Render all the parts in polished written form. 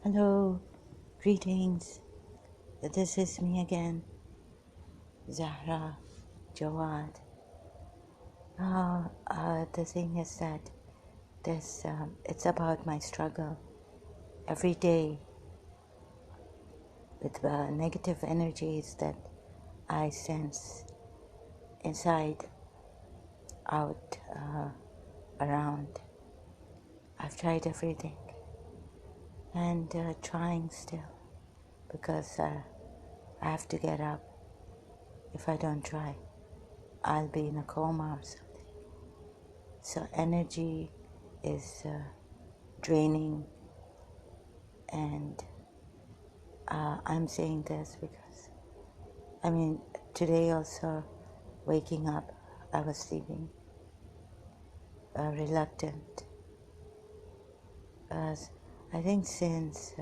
Hello, greetings. This is me again, Zahra Jawad. The thing is that it's about my struggle every day with negative energies that I sense inside, out, around. I've tried everything and trying still because I have to get up. If I don't try, I'll be in a coma or something. So energy is draining, and I'm saying this because today also waking up, I was sleeping reluctant. As I think since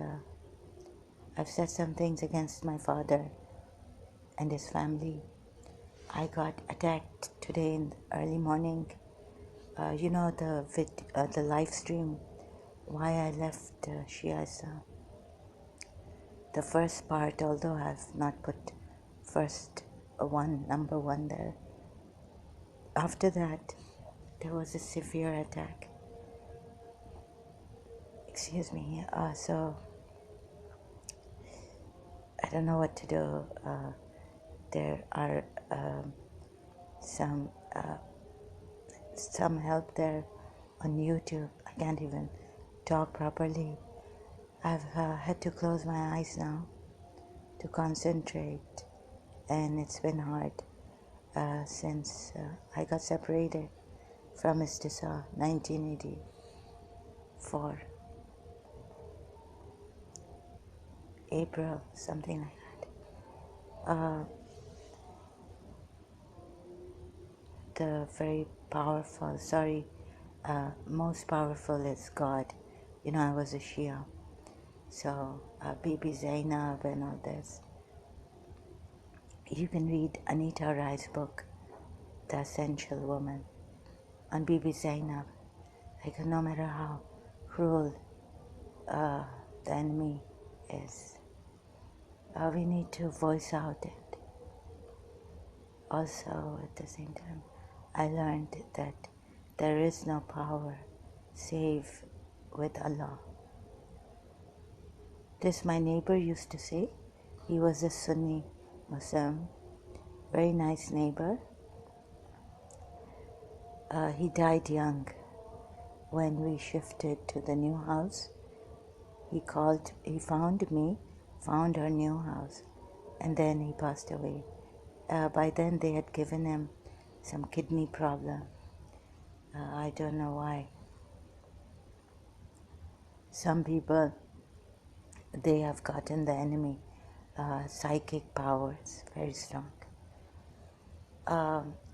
I've said some things against my father and his family, I got attacked today in the early morning. The live stream why I left Shiaza. The first part, although I've not put number one there. After that, there was a severe attack. Excuse me. So I don't know what to do. There are some help there on YouTube. I can't even talk properly. I've had to close my eyes now to concentrate, and it's been hard since I got separated from Istisa 1984, April, something like that. The very powerful, most powerful is God. I was a Shia, so Bibi Zainab and all this. You can read Anita Rai's book, The Essential Woman, on Bibi Zainab. Like, no matter how cruel the enemy is, we need to voice out it. Also, at the same time, I learned that there is no power save with Allah. This my neighbor used to say. He was a Sunni Muslim, very nice neighbor. He died young when we shifted to the new house. He found me, found our new house, and then he passed away. By then they had given him some kidney problem. I don't know why. Some people, they have gotten the enemy psychic powers very strong.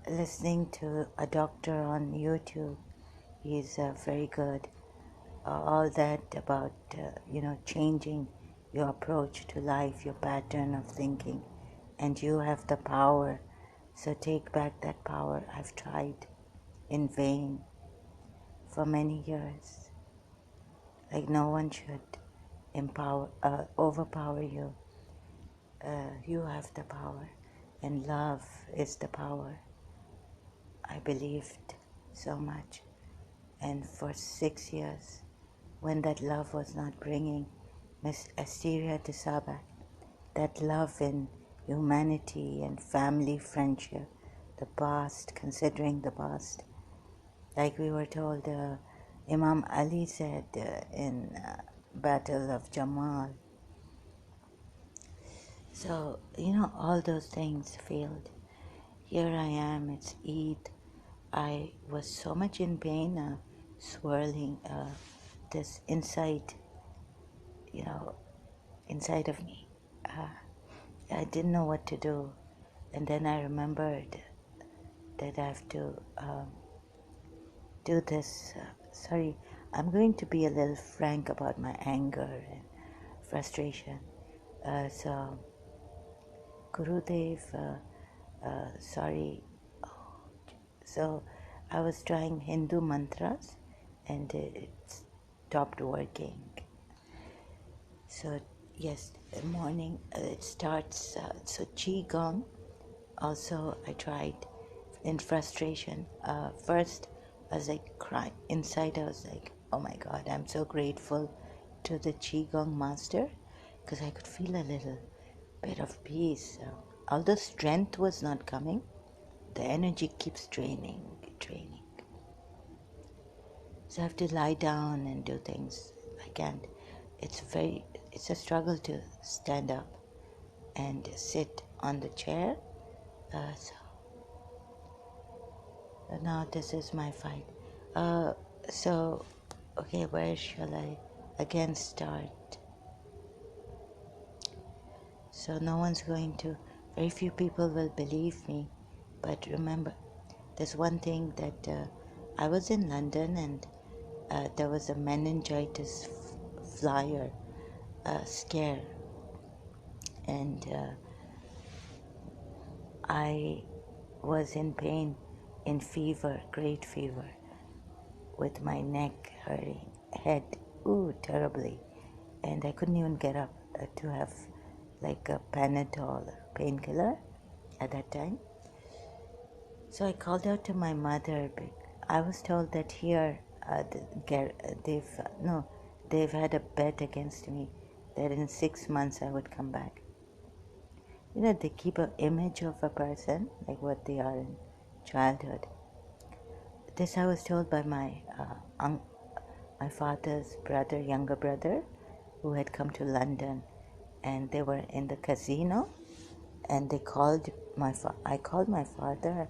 Listening to a doctor on YouTube, he's very good. All that about changing your approach to life, your pattern of thinking, and you have the power. So take back that power. I've tried in vain for many years. Like, no one should overpower you. You have the power, and love is the power. I believed so much, and for 6 years, when that love was not bringing Miss Asteria to Sabah, that love in humanity and family friendship, the past, considering the past, like we were told, Imam Ali said in Battle of Jamal. So, all those things failed. Here I am, it's Eid. I was so much in pain, swirling this inside of me. I didn't know what to do. And then I remembered that I have to do this. Sorry, I'm going to be a little frank about my anger and frustration. So, Gurudev, sorry. So, I was trying Hindu mantras and it stopped working. So yes, morning it starts. So qigong. Also, I tried in frustration. First, I was like crying inside. I was like, "Oh my God, I'm so grateful to the qigong master," because I could feel a little bit of peace. Although strength was not coming, the energy keeps draining, draining. So I have to lie down and do things. I can't. It's a struggle to stand up and sit on the chair. So now this is my fight. So, okay, where shall I again start? So no one's going to, very few people will believe me. But remember, there's one thing that I was in London and there was a meningitis flyer scare, and I was in pain, in fever, great fever, with my neck hurting, head, terribly, and I couldn't even get up to have like a Panadol painkiller at that time. So I called out to my mother. I was told that here they've had a bet against me that in 6 months I would come back. You know, they keep an image of a person like what they are in childhood. This I was told by my father's brother, younger brother, who had come to London, and they were in the casino, and they called I called my father.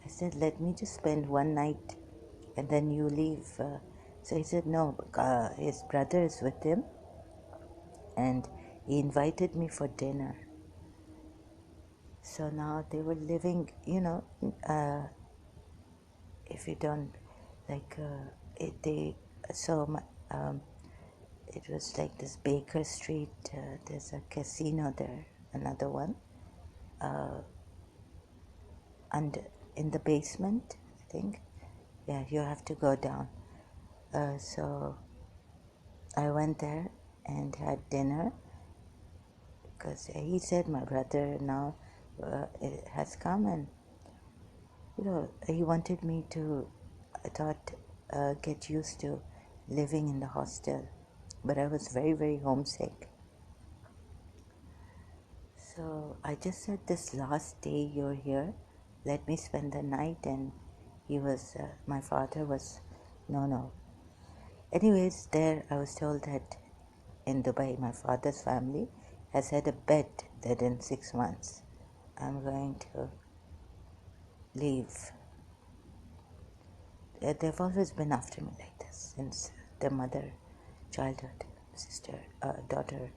I said, "Let me just spend one night, and then you leave." So he said, "No, his brother is with him, and he invited me for dinner." So now they were living, if you don't like so it was like this Baker Street. There's a casino there, another one, and in the basement, I think. Yeah, you have to go down. So I went there and had dinner because he said my brother now has come, and he wanted me to, I thought, get used to living in the hostel, but I was very, very homesick. So I just said, "This last day you're here, let me spend the night," and my father was, no. Anyways, there I was told that in Dubai, my father's family has had a bet that in 6 months I'm going to leave. They've always been after me like this since the mother, childhood, sister, daughter,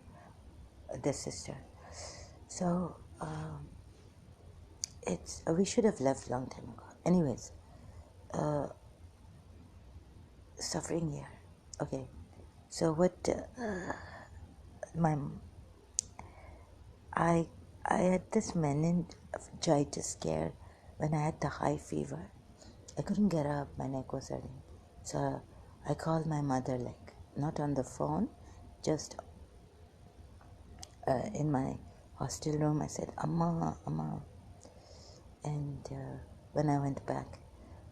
the sister. So we should have left long time ago. Anyways, suffering here. Okay, so what? I had this meningitis scare when I had the high fever. I couldn't get up. My neck was hurting. So I called my mother, like not on the phone, just in my hostel room. I said, "Amma, Amma." And when I went back,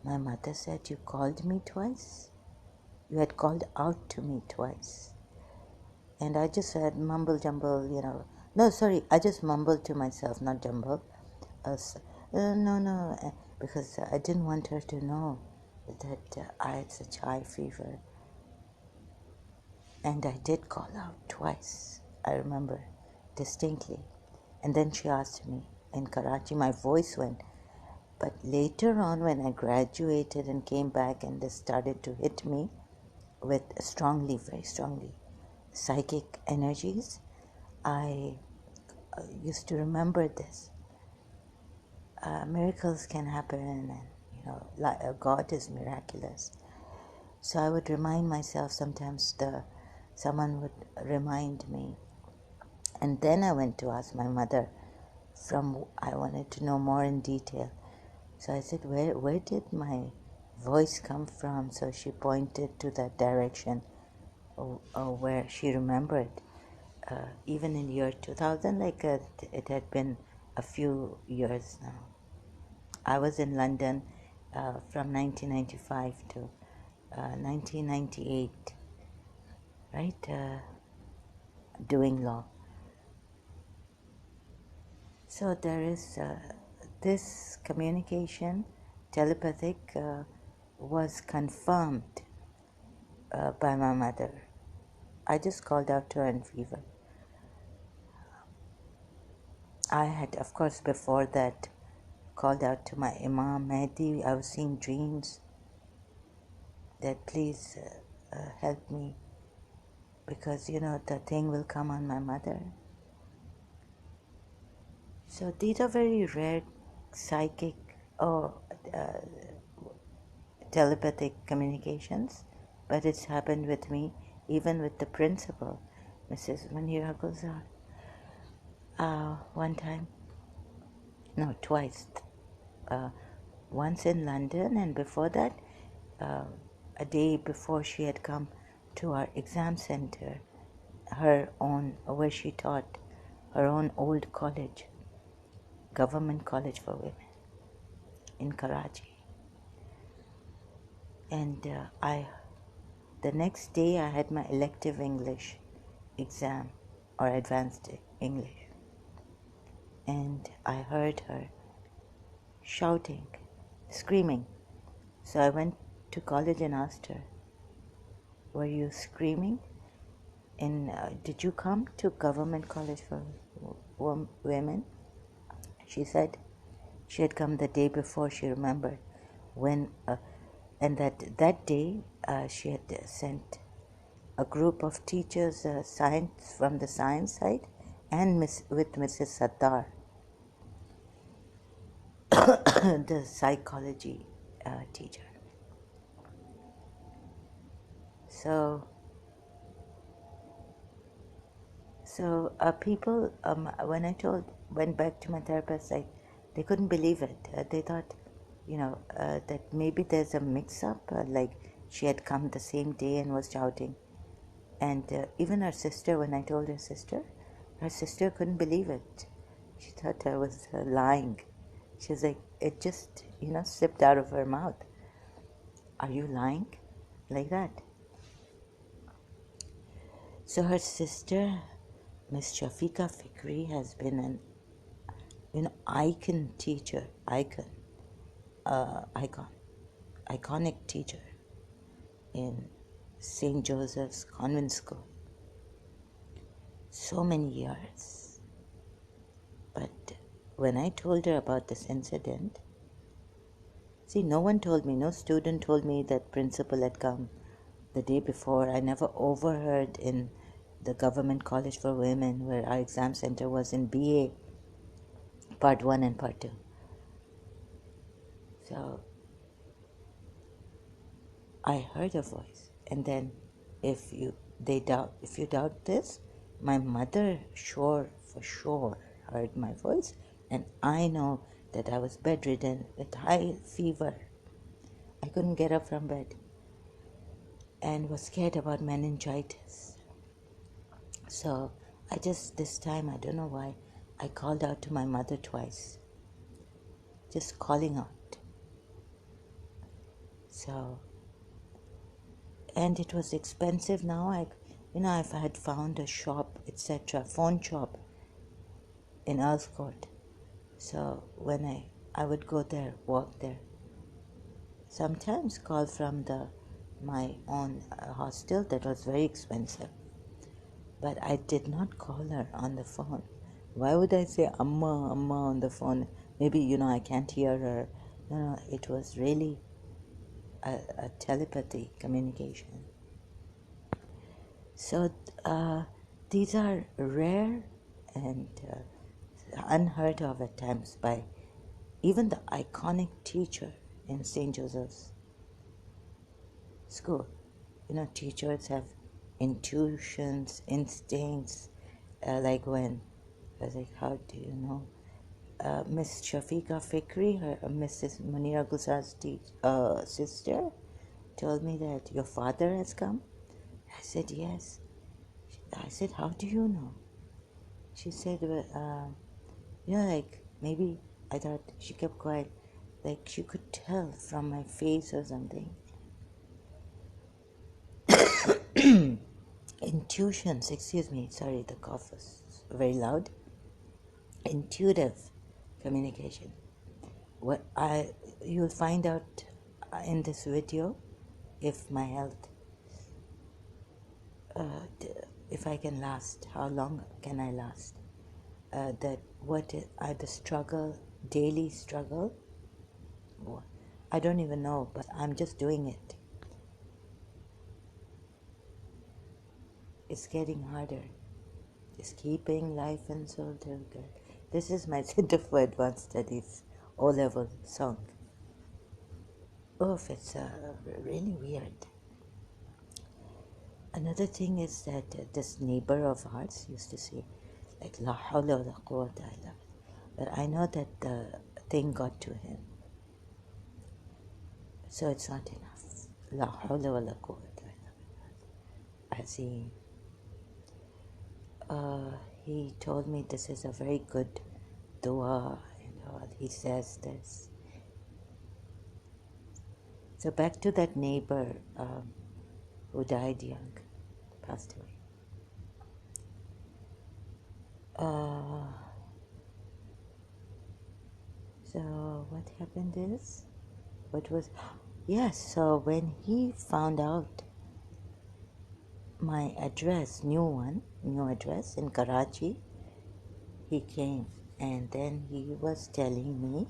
my mother said, "You called me twice? You had called out to me twice." And I just said, mumble jumble, No, sorry, I just mumbled to myself, not jumble. No, because I didn't want her to know that I had such high fever. And I did call out twice, I remember distinctly. And then she asked me in Karachi, my voice went. But later on, when I graduated and came back and this started to hit me with very strongly, psychic energies, I used to remember this. Miracles can happen, and God is miraculous. So I would remind myself sometimes. Someone would remind me, and then I went to ask my mother. I wanted to know more in detail. So I said, "Where did my voice come from?" So she pointed to that direction, where she remembered. even in year 2000, it had been a few years now. I was in London from 1995 to 1998, right, doing law. So there is this communication, telepathic, was confirmed by my mother. I just called out to her in fever. I had, of course, before that, called out to my Imam Mehdi. I was seeing dreams that please help me because, the thing will come on my mother. So these are very rare psychic or telepathic communications, but it's happened with me, even with the principal, Mrs. Munira Gulzar. One time, no, twice. Once in London, and before that, a day before she had come to our exam center, her own, where she taught, her own old college, government college for women in Karachi. And the next day I had my elective English exam, or advanced English, and I heard her shouting, screaming. So I went to college and asked her, were you screaming? And did you come to government college for women? She said she had come the day before. She remembered when, and that day she had sent a group of teachers, science from the science side, and with Mrs. Sattar, the psychology teacher. So people, when I went back to my therapist, they couldn't believe it. They thought, that maybe there's a mix-up, like she had come the same day and was shouting. And even her sister, when I told her sister couldn't believe it. She thought I was lying. She was like, it just, slipped out of her mouth. Are you lying? Like that. So her sister, Miss Shafiqa Fikri, has been an iconic teacher in St. Joseph's Convent School. So many years. But when I told her about this incident, see, no one told me, no student told me that principal had come the day before. I never overheard in the Government College for Women, where our exam center was, in BA, Part 1 and Part 2. So I heard a voice, and then if you doubt this, my mother for sure heard my voice, and I know that I was bedridden with high fever. I couldn't get up from bed and was scared about meningitis. So this time, I don't know why, I called out to my mother twice, just calling out. So, and it was expensive now. If I had found a shop, etc., phone shop in Earl's Court. So when I would go there, walk there, sometimes call from my own hostel that was very expensive. But I did not call her on the phone. Why would I say Amma on the phone? Maybe, I can't hear her. No, it was really a telepathy communication. So these are rare and unheard of at times by even the iconic teacher in St. Joseph's School. Teachers have intuitions, instincts, like when I was like, how do you know? Miss Shafiqa Fikri, Mrs. Munira Gulzar's sister, told me that your father has come. I said, yes. I said, how do you know? She said, well, like maybe, I thought, she kept quiet, like she could tell from my face or something. Intuitions, excuse me, sorry, the cough was very loud. Intuitive communication. What you'll find out in this video if my health, if I can last, how long can I last? That what are the struggle, daily struggle? I don't even know, but I'm just doing it. It's getting harder. Just keeping life and soul together. This is my Center for Advanced Studies O-level song. Oh, it's really weird. Another thing is that this neighbor of ours used to say, like, La hawla wa la quwwata illa billah. But I know that the thing got to him. So it's not enough. La hawla wa la quwwata illa billah. As he told me this is a very good dua and all. He says this. So back to that neighbor who died young, passed away. So what happened is, yes, so when he found out my address, new address in Karachi, he came and then he was telling me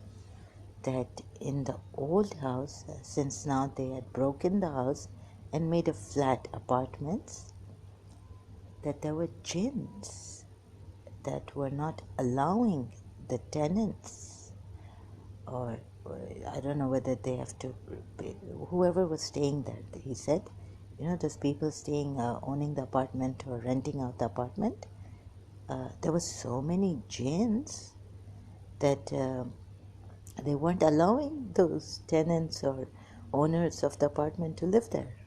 that in the old house, since now they had broken the house and made a flat apartments, that there were jinns that were not allowing the tenants, or I don't know whether they have to, whoever was staying there, he said, those people staying, owning the apartment or renting out the apartment, there were so many jinns that they weren't allowing those tenants or owners of the apartment to live there.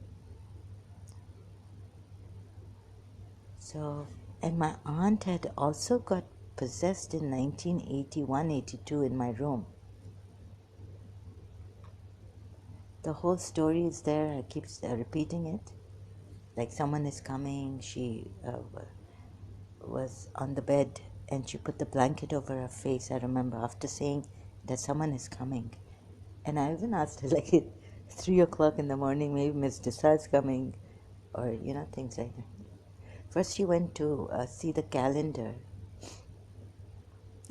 So, and my aunt had also got possessed in 1981-82 in my room. The whole story is there. I keep repeating it. Like someone is coming. She was on the bed and she put the blanket over her face. I remember after saying that someone is coming. And I even asked her, like at 3 o'clock in the morning, maybe Miss Desai's coming, or things like that. First she went to see the calendar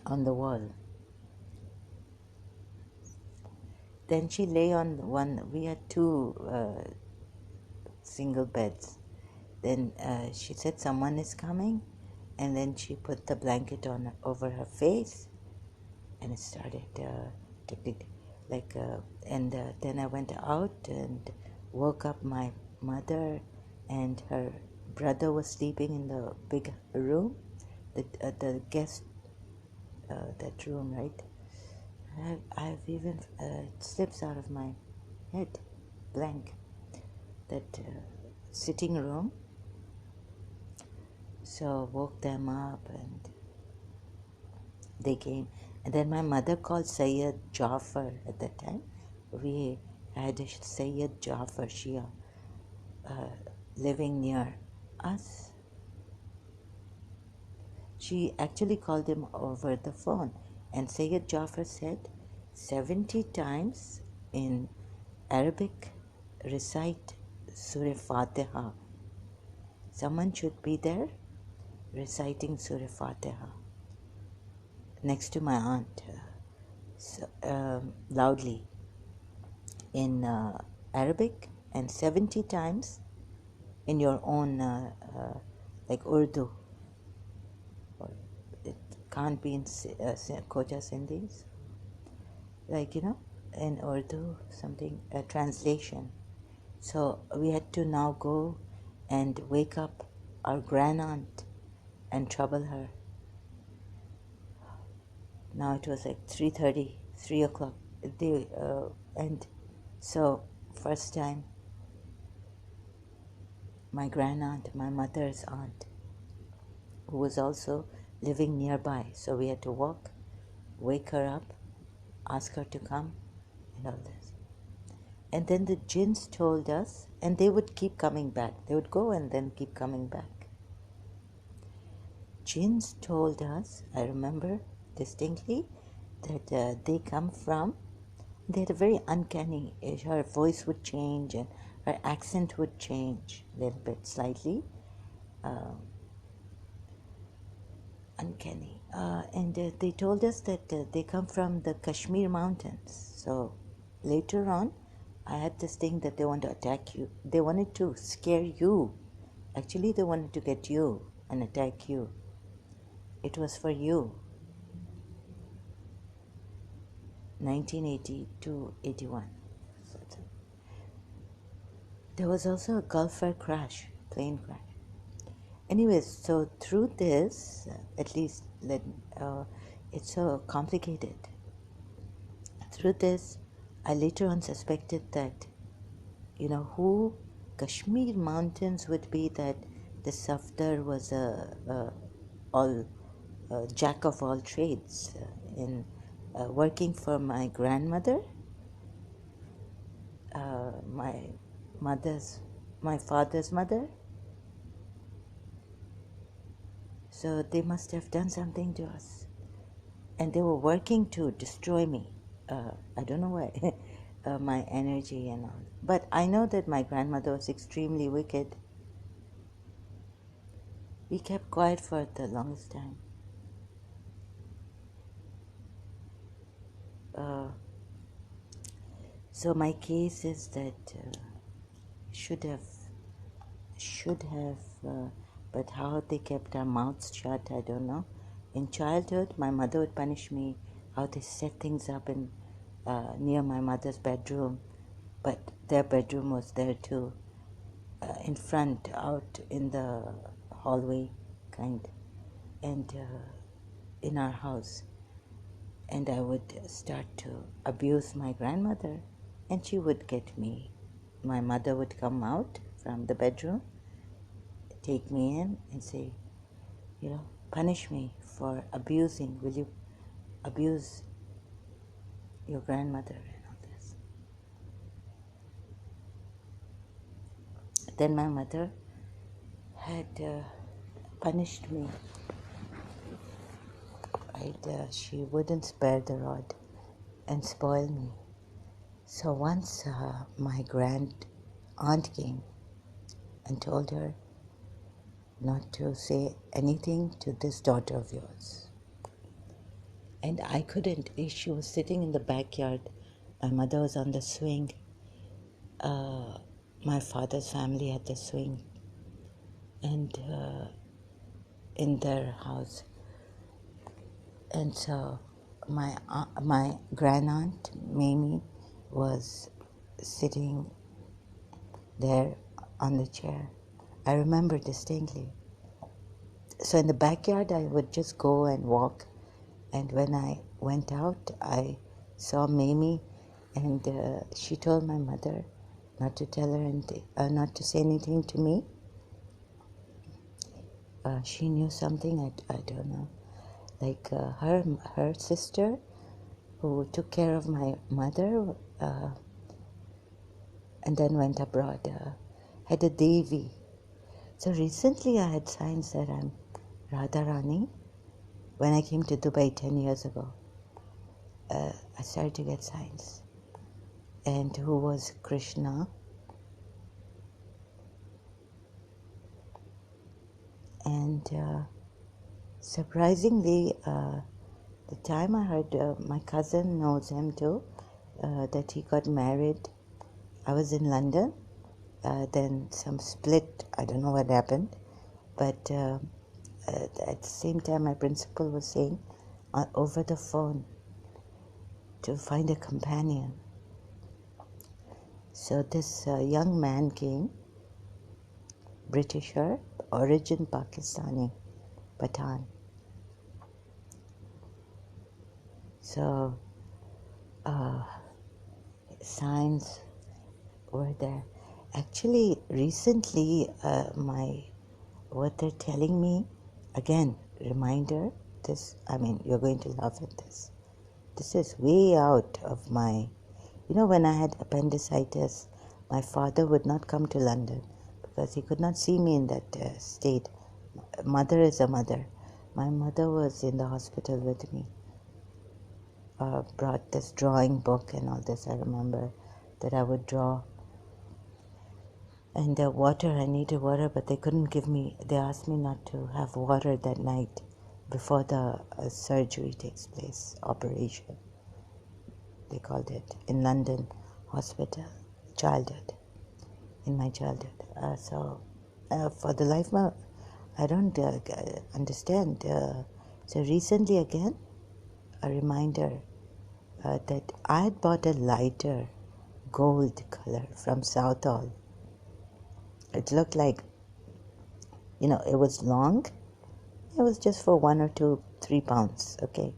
on the wall. Then she lay on one. We had two single beds. Then she said someone is coming, and then she put the blanket on over her face, and it started and then I went out and woke up my mother, and her brother was sleeping in the big room, the guest, that room, right? I've even, it slips out of my head, blank, that sitting room. So woke them up and they came. And then my mother called Sayyid Jafar at that time. We had a Sayyid Jafar Shia living near us. She actually called him over the phone. And Sayyid Jafar said, 70 times in Arabic, recite Surah Fatiha. Someone should be there reciting Surah Fatiha next to my aunt, loudly in Arabic, and 70 times in your own, like Urdu. It can't be in Kota Sindhis, like, in Urdu, something, a translation. So we had to now go and wake up our grandaunt and trouble her. Now it was like 3:30, 3 o'clock. And so first time, my grandaunt, my mother's aunt, who was also living nearby. So we had to walk, wake her up, ask her to come, and all this. And then the jinns told us, and they would keep coming back. They would go and then keep coming back. Jinns told us, I remember distinctly, that they come from, they had a very uncanny, her voice would change and her accent would change a little bit, slightly. Uncanny. And they told us that they come from the Kashmir mountains. So later on, I had this thing that they want to attack you. They wanted to scare you. Actually, they wanted to get you and attack you. It was for you. 1980 to 81. There was also a Gulf crash, plane crash. Anyways, so through this, at least it's so complicated. Through this, I later on suspected that, who Kashmir mountains would be, that the Safdar was a jack of all trades in working for my grandmother, my father's mother. So they must have done something to us. And they were working to destroy me. I don't know why. My energy and all. But I know that my grandmother was extremely wicked. We kept quiet for the longest time. So my case is that should have, but how they kept our mouths shut, I don't know. In childhood, my mother would punish me, how they set things up in near my mother's bedroom, but their bedroom was there too, in front, out in the hallway, and in our house. And I would start to abuse my grandmother, and she would get me. My mother would come out from the bedroom, take me in and say, punish me for abusing. Will you abuse your grandmother and all this? Then my mother had punished me. She wouldn't spare the rod and spoil me. So once my grand aunt came and told her not to say anything to this daughter of yours. And I couldn't. She was sitting in the backyard. My mother was on the swing. My father's family had the swing. And in their house. And so my grandaunt, Mamie, was sitting there on the chair. I remember distinctly. So in the backyard, I would just go and walk. And when I went out, I saw Mamie, and she told my mother not to tell her anything, not to say anything to me. She knew something, I don't know. Like her sister, who took care of my mother, and then went abroad, had a Devi. So recently I had signs that I'm Radharani. When I came to Dubai 10 years ago, I started to get signs. And who was Krishna? And surprisingly, the time I heard, my cousin knows him too, that he got married. I was in London, then some split, I don't know what happened, but at the same time my principal was saying over the phone to find a companion. So this young man came, Britisher, origin Pakistani, Pathan. So signs were there. Actually, recently, what they're telling me, Again, reminder, you're going to laugh at this. This is way out of my, when I had appendicitis, my father would not come to London because he could not see me in that state. Mother is a mother. My mother was in the hospital with me, brought this drawing book and all this. I remember that I would draw. And I needed water, but they couldn't give me, they asked me not to have water that night before the surgery takes place, operation, they called it, in London hospital, in my childhood. For the life of I don't understand. So recently again, a reminder that I had bought a lighter gold color from Southall. It looked like, it was long. It was just for 1 or 2, 3 pounds, okay?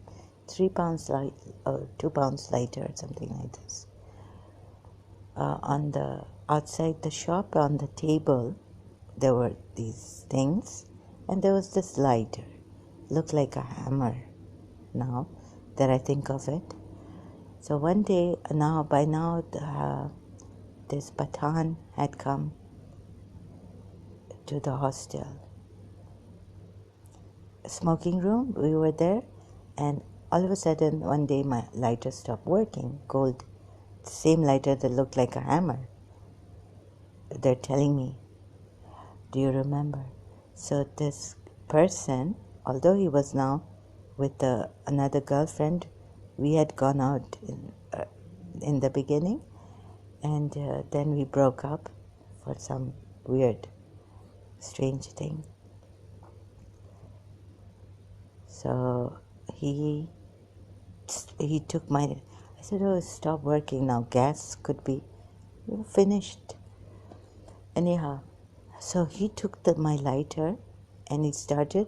3 pounds light, or 2 pounds lighter, something like this. On the outside the shop, on the table, there were these things, and there was this lighter. Looked like a hammer now that I think of it. So one day, by now, this Pathan had come to the hostel. Smoking room, we were there, and all of a sudden, one day my lighter stopped working, gold, the same lighter that looked like a hammer. They're telling me, do you remember? So this person, although he was now with another girlfriend, we had gone out in the beginning, and then we broke up for some weird, strange thing. So he took I said, oh, stop working now. Gas could be finished. Anyhow, so he took my lighter and he started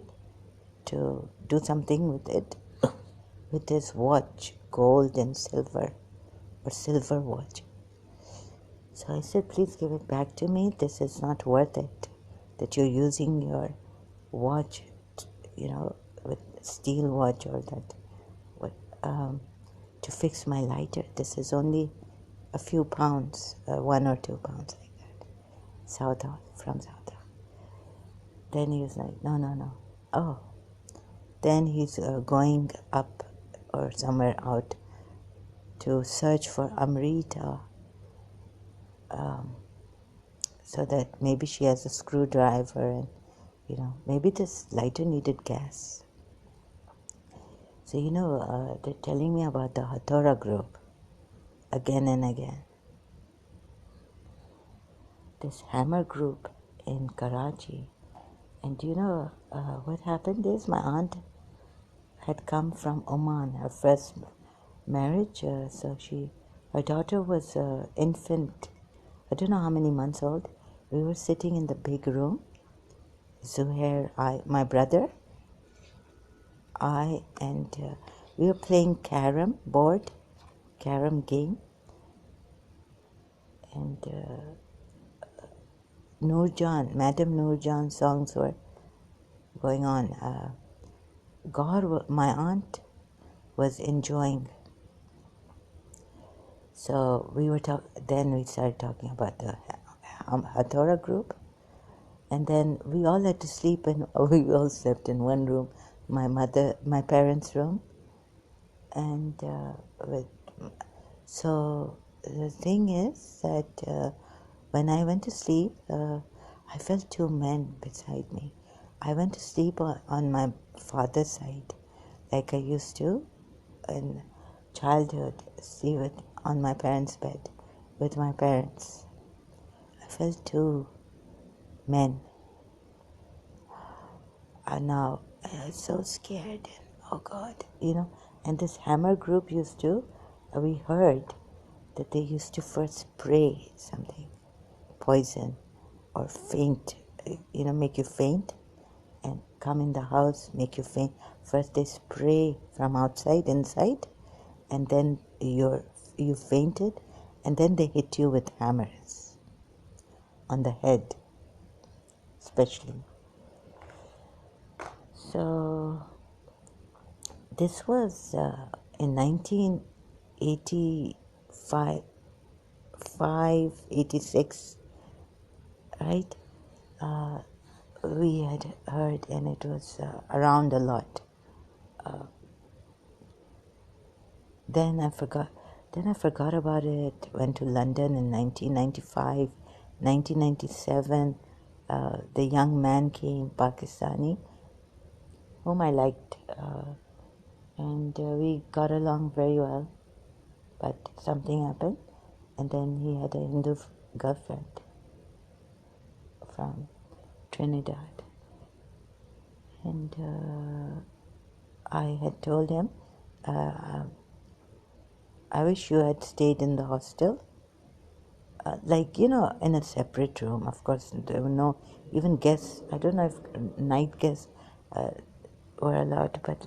to do something with it, with his watch, gold and silver, or silver watch. So I said, please give it back to me. This is not worth it, that you're using your watch, with steel watch or that, to fix my lighter. This is only a few pounds, 1 or 2 pounds like that, from Southall. Then he was like, no. Oh. Then he's going up or somewhere out to search for Amrita, so that maybe she has a screwdriver and, maybe this lighter needed gas. So, they're telling me about the Hathora group again and again. This hammer group in Karachi. And do you know what happened is my aunt had come from Oman, her first marriage. So her daughter was infant, I don't know how many months old. We were sitting in the big room, Zuhair, my brother, and we were playing carom game, and Madam Noorjan songs were going on. My aunt was enjoying. So then we started talking about the Hathora group, and then we all had to sleep, and we all slept in one room, my parents' room, and so the thing is that when I went to sleep, I felt 2 men beside me. I went to sleep on my father's side, like I used to in childhood, sleep on my parents' bed with my parents. I felt 2 men. And now I was so scared, and oh God, and this hammer group we heard that they used to first spray something, poison or faint, make you faint, and come in the house, make you faint. First they spray from outside, inside, and then you fainted, and then they hit you with hammers on the head, especially. So this was in 1985, 86, right? Uh, we had heard, and it was around a lot. Then I forgot. Then I forgot about it. Went to London in 1995, 1997. The young man came, Pakistani, whom I liked, and we got along very well. But something happened, and then he had a Hindu girlfriend from Trinidad, and I had told him, I wish you had stayed in the hostel, like, in a separate room. Of course, there were no even guests. I don't know if night guests were allowed, but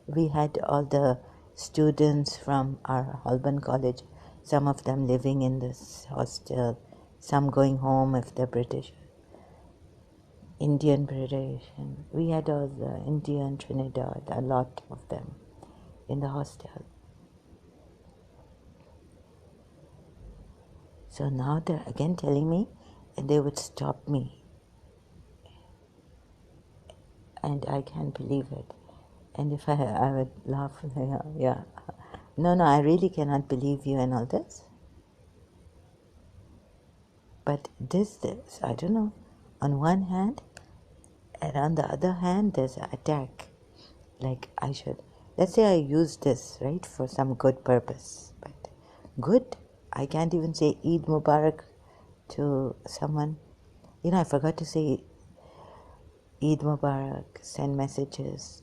we had all the students from our Holborn College, some of them living in this hostel, some going home if they're British, Indian British, and we had all the Indian, Trinidad, a lot of them in the hostel. So now they're again telling me, and they would stop me, and I can't believe it. And if I would laugh, yeah. No, I really cannot believe you and all this. But this, I don't know. On one hand, and on the other hand, there's an attack. Like I should, let's say I use this, right, for some good purpose. But good, I can't even say Eid Mubarak to someone. I forgot to say Eid Mubarak, send messages.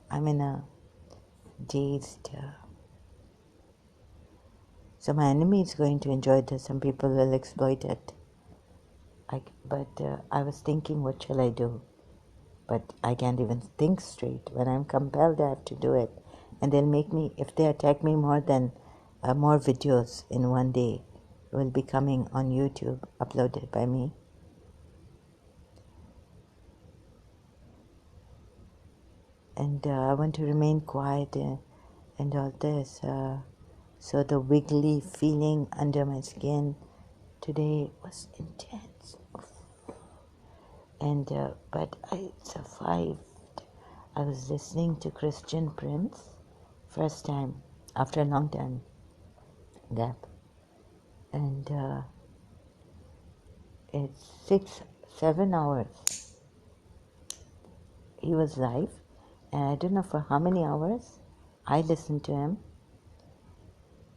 I'm in a dazed. So my enemy is going to enjoy this. Some people will exploit it. But I was thinking, what shall I do? But I can't even think straight. When I'm compelled, I have to do it. And they'll make me, if they attack me more videos in one day will be coming on YouTube, uploaded by me. And I want to remain quiet and all this. So the wiggly feeling under my skin today was intense. And but I survived. I was listening to Christian Prince, first time after a long time gap, and it's 7 hours. He was live, and I don't know for how many hours I listened to him.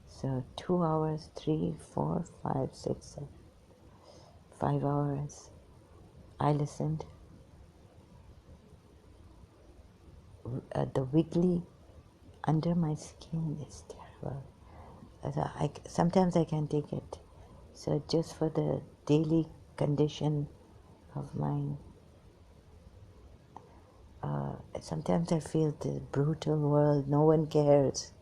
So 2 hours, 3, 4, 5, 6, 7, 5 hours. I listened. The wiggly under my skin is terrible. Sometimes I can't take it. So just for the daily condition of mine, sometimes I feel the brutal world, no one cares.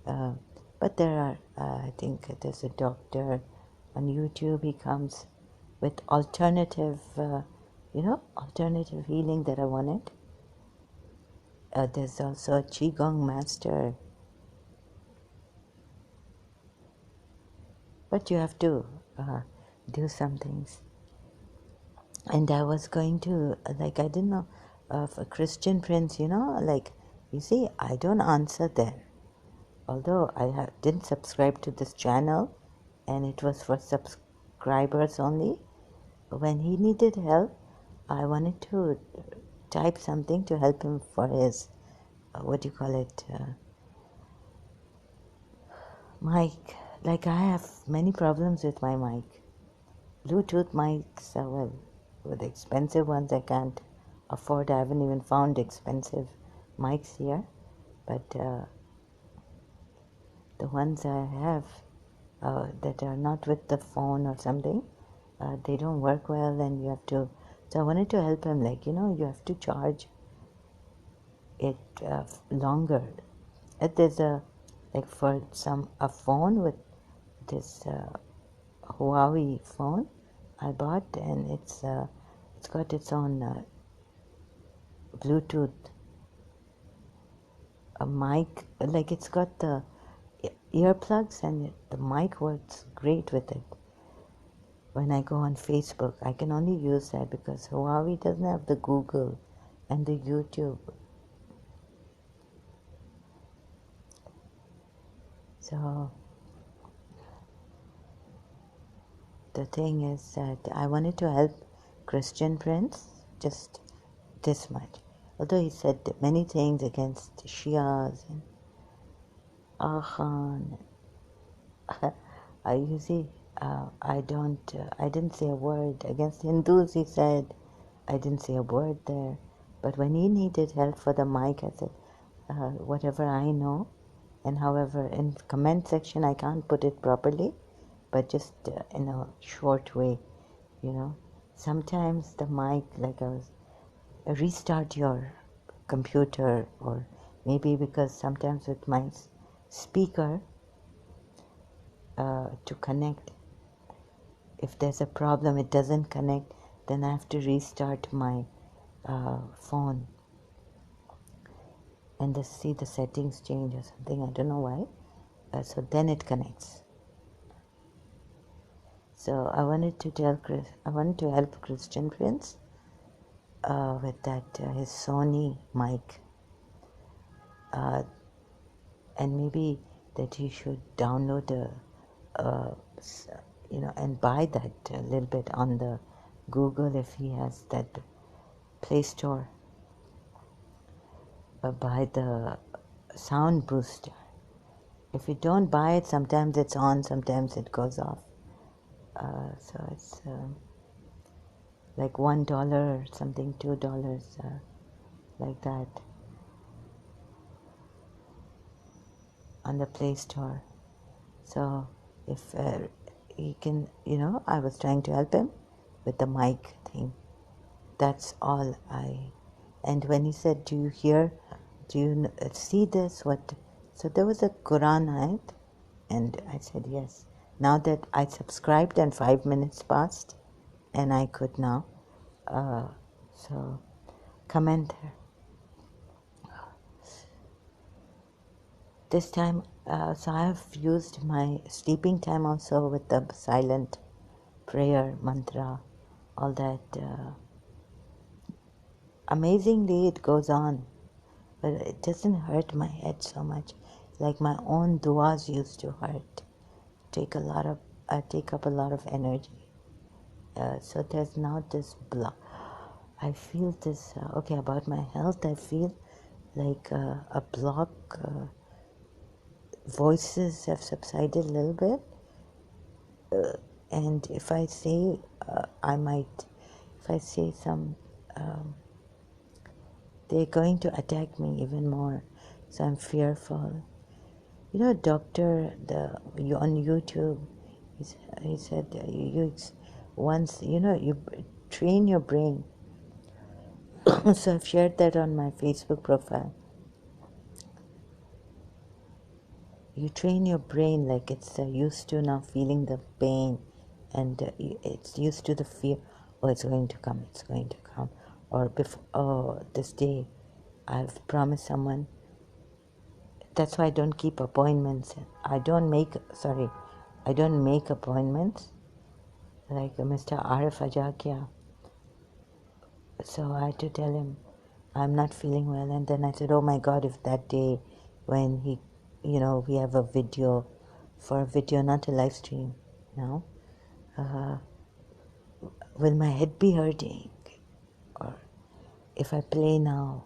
But there are, I think there's a doctor on YouTube, he comes with alternative healing that I wanted. There's also a Qigong master. But you have to do some things. And I was going to, I didn't know, for Christian Prince, you see, I don't answer there. Although I didn't subscribe to this channel, and it was for subscribers only. When he needed help, I wanted to type something to help him for his, mic. Like I have many problems with my mic. Bluetooth mics are, well, with the expensive ones I can't afford. I haven't even found expensive mics here. But the ones I have that are not with the phone or something, they don't work well, and you have to. So I wanted to help him, you have to charge it longer. There's for a phone with this Huawei phone I bought, and it's got its own Bluetooth, a mic, like it's got the earplugs and the mic works great with it. When I go on Facebook, I can only use that because Huawei doesn't have the Google and the YouTube. So the thing is that I wanted to help Christian Prince, just this much. Although he said many things against Shias and Khan. You see, I didn't say a word against Hindus. He said, I didn't say a word there. But when he needed help for the mic, I said, whatever I know, and however in comment section I can't put it properly, but just in a short way, you know. Sometimes the mic, like I was, restart your computer, or maybe because sometimes with my speaker to connect, if there's a problem, it doesn't connect, then I have to restart my phone and see the settings change or something. I don't know why. So then it connects. So I wanted to help Christian Prince with that his Sony mic, and maybe that he should download and buy that a little bit on the Google if he has that Play Store. Buy the sound booster. If you don't buy it, sometimes it's on, sometimes it goes off. So it's like $1 or something, $2, like that, on the Play Store. So if he can, I was trying to help him with the mic thing. That's all and when he said, do you see this? So there was a Quran ayat, and I said, yes. Now that I subscribed and 5 minutes passed, and I could now, so comment there. This time, so I have used my sleeping time also with the silent prayer, mantra, all that. Amazingly, it goes on, but it doesn't hurt my head so much. Like my own duas used to hurt, take up a lot of energy. So there's now this block. I feel this, about my health, I feel like a block. Voices have subsided a little bit. And if I say, if I say some, they're going to attack me even more. So I'm fearful. Doctor, on YouTube, he said, you train your brain. So I've shared that on my Facebook profile. You train your brain like it's used to now feeling the pain, and it's used to the fear. Oh, it's going to come, or before, this day I've promised someone. That's why I don't keep appointments. I don't make appointments like Mr. Arif Ajakia. So I had to tell him I'm not feeling well, and then I said, oh my God, if that day when he, we have a video, not a live stream now, will my head be hurting? Or if I play now,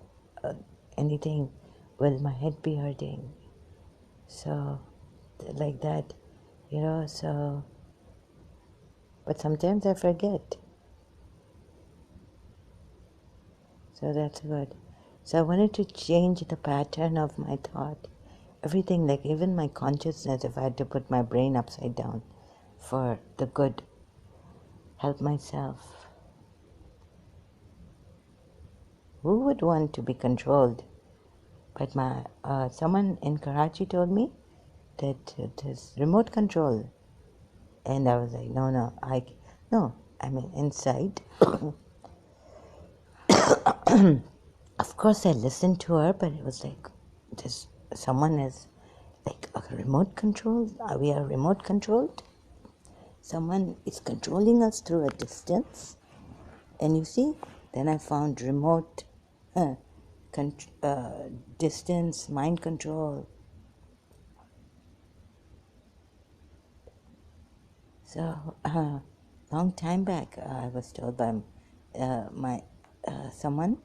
anything, will my head be hurting? So, like that, so, but sometimes I forget. So that's good. So I wanted to change the pattern of my thought. Everything, like even my consciousness, if I had to put my brain upside down for the good, help myself. Who would want to be controlled? But someone in Karachi told me that there's remote control. And I was like, no, I'm inside. Of course, I listened to her, but it was like, this someone is like a remote control. We are remote controlled. Someone is controlling us through a distance. And you see, then I found remote distance, mind control. So, long time back, I was told by my someone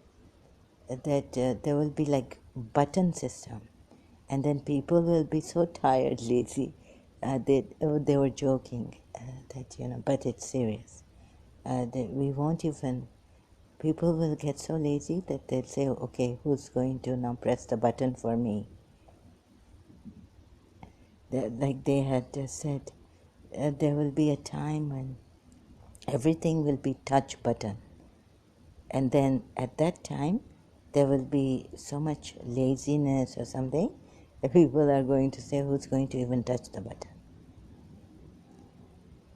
that there will be like button system, and then people will be so tired, lazy. They were joking that but it's serious. That we won't even. People will get so lazy that they'll say, "Okay, who's going to now press the button for me?" Like they had said, there will be a time when everything will be touch button, and then at that time there will be so much laziness or something that people are going to say, who's going to even touch the button?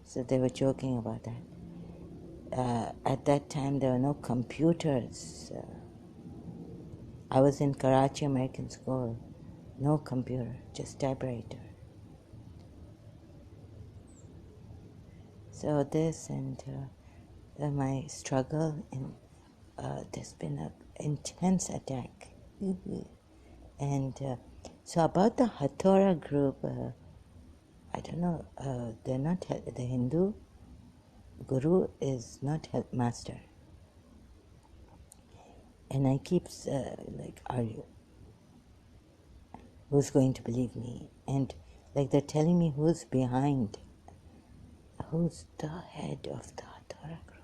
So they were joking about that. At that time there were no computers. I was in Karachi American School. No computer, just typewriter. So this and my struggle, and there's been an intense attack. And so about the Hathora group, I don't know, they're not, the Hindu guru is not master. And I keep like, who's going to believe me? And like they're telling me who's behind, who's the head of the Hathora group.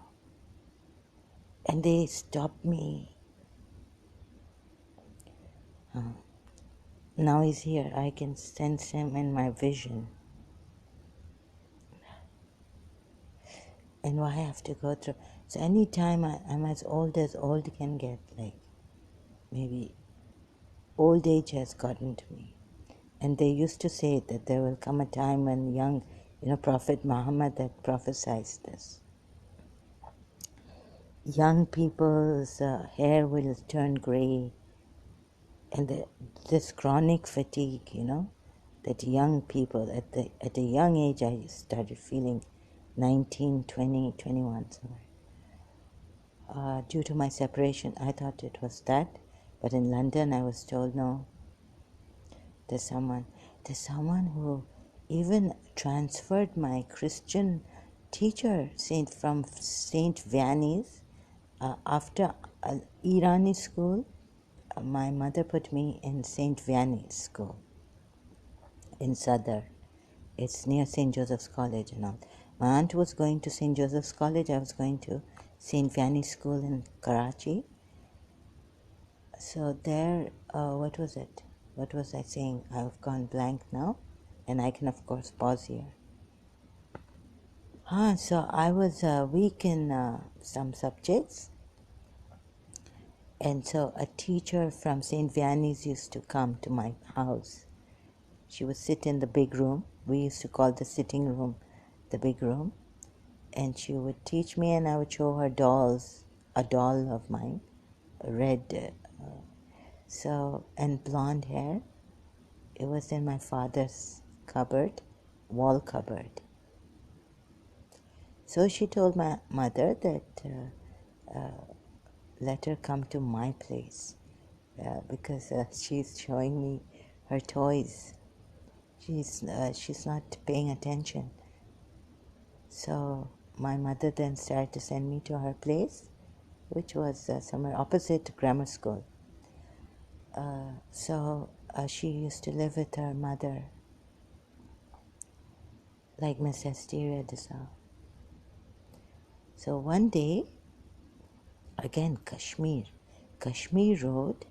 And they stopped me. Now he's here. I can sense him in my vision. And why I have to go through? So anytime I'm as old can get, like maybe old age has gotten to me. And they used to say that there will come a time when young, Prophet Muhammad that prophesied this. Young people's hair will turn gray, and this chronic fatigue, that young people at a young age, I started feeling 19, 20, 21 somewhere. Due to my separation, I thought it was that, but in London I was told no. There's someone who even transferred my Christian teacher from Saint Vianney's after Irani school. My mother put me in Saint Vianney's school in Sadar. It's near St. Joseph's College and all. My aunt was going to St. Joseph's College. I was going to St. Vianney's School in Karachi. So there, what was it? What was I saying? I've gone blank now, and I can of course pause here. So I was weak in some subjects, and so a teacher from St. Vianney's used to come to my house. She would sit in the big room. We used to call the sitting room the big room. And she would teach me, and I would show her dolls, a doll of mine, red, and blonde hair. It was in my father's cupboard, wall cupboard. So she told my mother that let her come to my place because she's showing me her toys. She's not paying attention. So my mother then started to send me to her place, which was somewhere opposite grammar school. So she used to live with her mother, like Miss Asteria Desau. So one day, again Kashmir Road,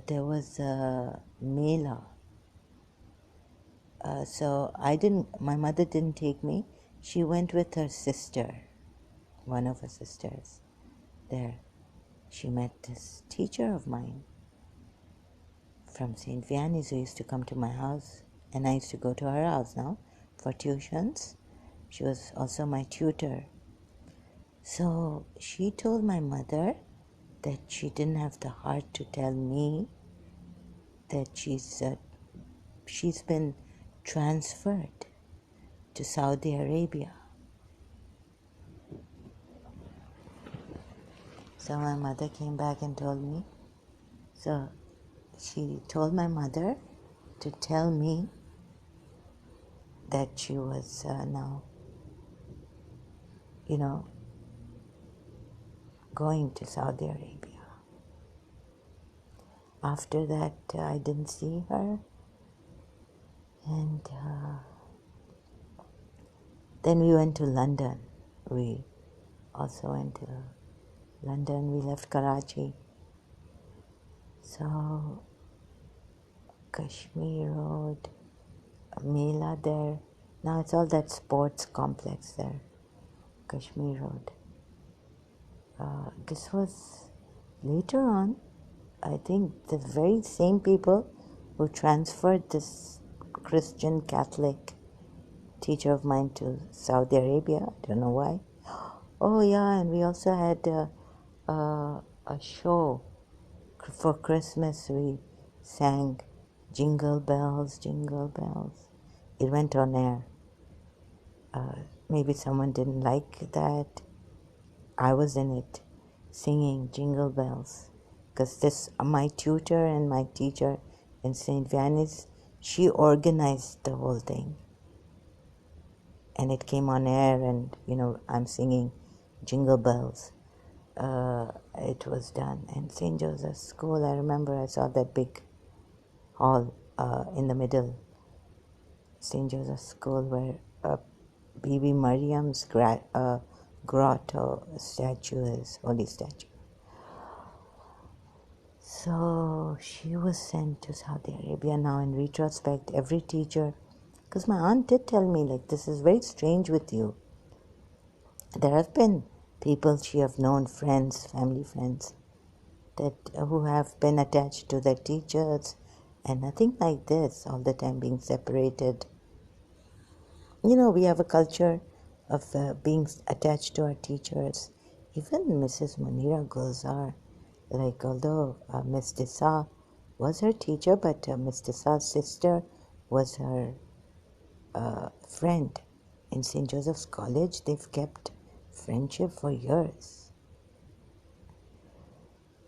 there was a Mela. So my mother didn't take me. She went with her sister, one of her sisters there. She met this teacher of mine from St. Vianney's who used to come to my house, and I used to go to her house now for tuitions. She was also my tutor. So she told my mother that she didn't have the heart to tell me that she's been transferred to Saudi Arabia. So my mother came back and told me. So she told my mother to tell me that she was now, going to Saudi Arabia. After that, I didn't see her. And then we went to London. We also went to London. We left Karachi. So Kashmir Road, Mela there. Now it's all that sports complex there. Kashmir Road. This was later on. I think the very same people who transferred this Christian Catholic teacher of mine to Saudi Arabia. I don't know why. Oh yeah, and we also had a show for Christmas. We sang Jingle Bells, Jingle Bells. It went on air. Maybe someone didn't like that. I was in it singing Jingle Bells because my tutor and my teacher in St. Vianney's, she organized the whole thing. And it came on air and, I'm singing Jingle Bells. It was done. And St. Joseph's School, I remember I saw that big hall in the middle. St. Joseph's School where Bibi Mariam's grotto statue is, holy statue. So she was sent to Saudi Arabia. Now in retrospect, every teacher, because my aunt did tell me, like, this is very strange with you. There have been people she have known, friends, family friends, that who have been attached to their teachers, and nothing like this, all the time being separated. We have a culture of being attached to our teachers. Even Mrs. Munira Gulzar, like, although Miss Disa was her teacher, but Miss Disa's sister was her friend in St. Joseph's College. They've kept friendship for years.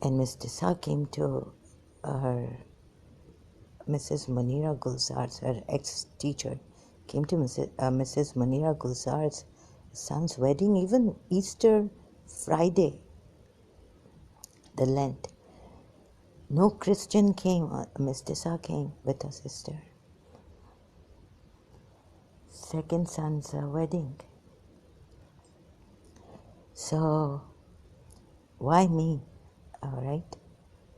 And Miss Disa came to her, Mrs. Munira Gulzar's, her ex-teacher, came to Mrs. Munira Gulzar's son's wedding, even Easter Friday, the Lent. No Christian came. Miss Disa came with her sister. Second son's wedding. So, why me? All right.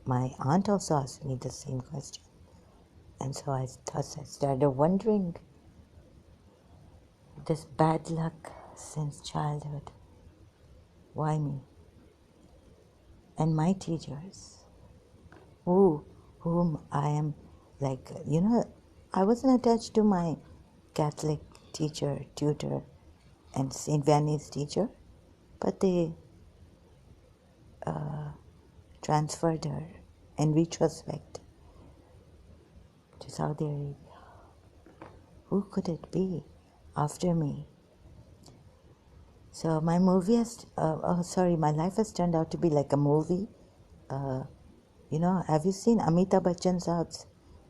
My aunt also asked me the same question. And so I started wondering, this bad luck since childhood. Why me? And my teachers, whom I am, like, I wasn't attached to my Catholic teacher, tutor, and St. Vianney's teacher, but they transferred her in retrospect to Saudi Arabia. Who could it be after me? So my movie my life has turned out to be like a movie. Have you seen Amitabh Bachchan's House?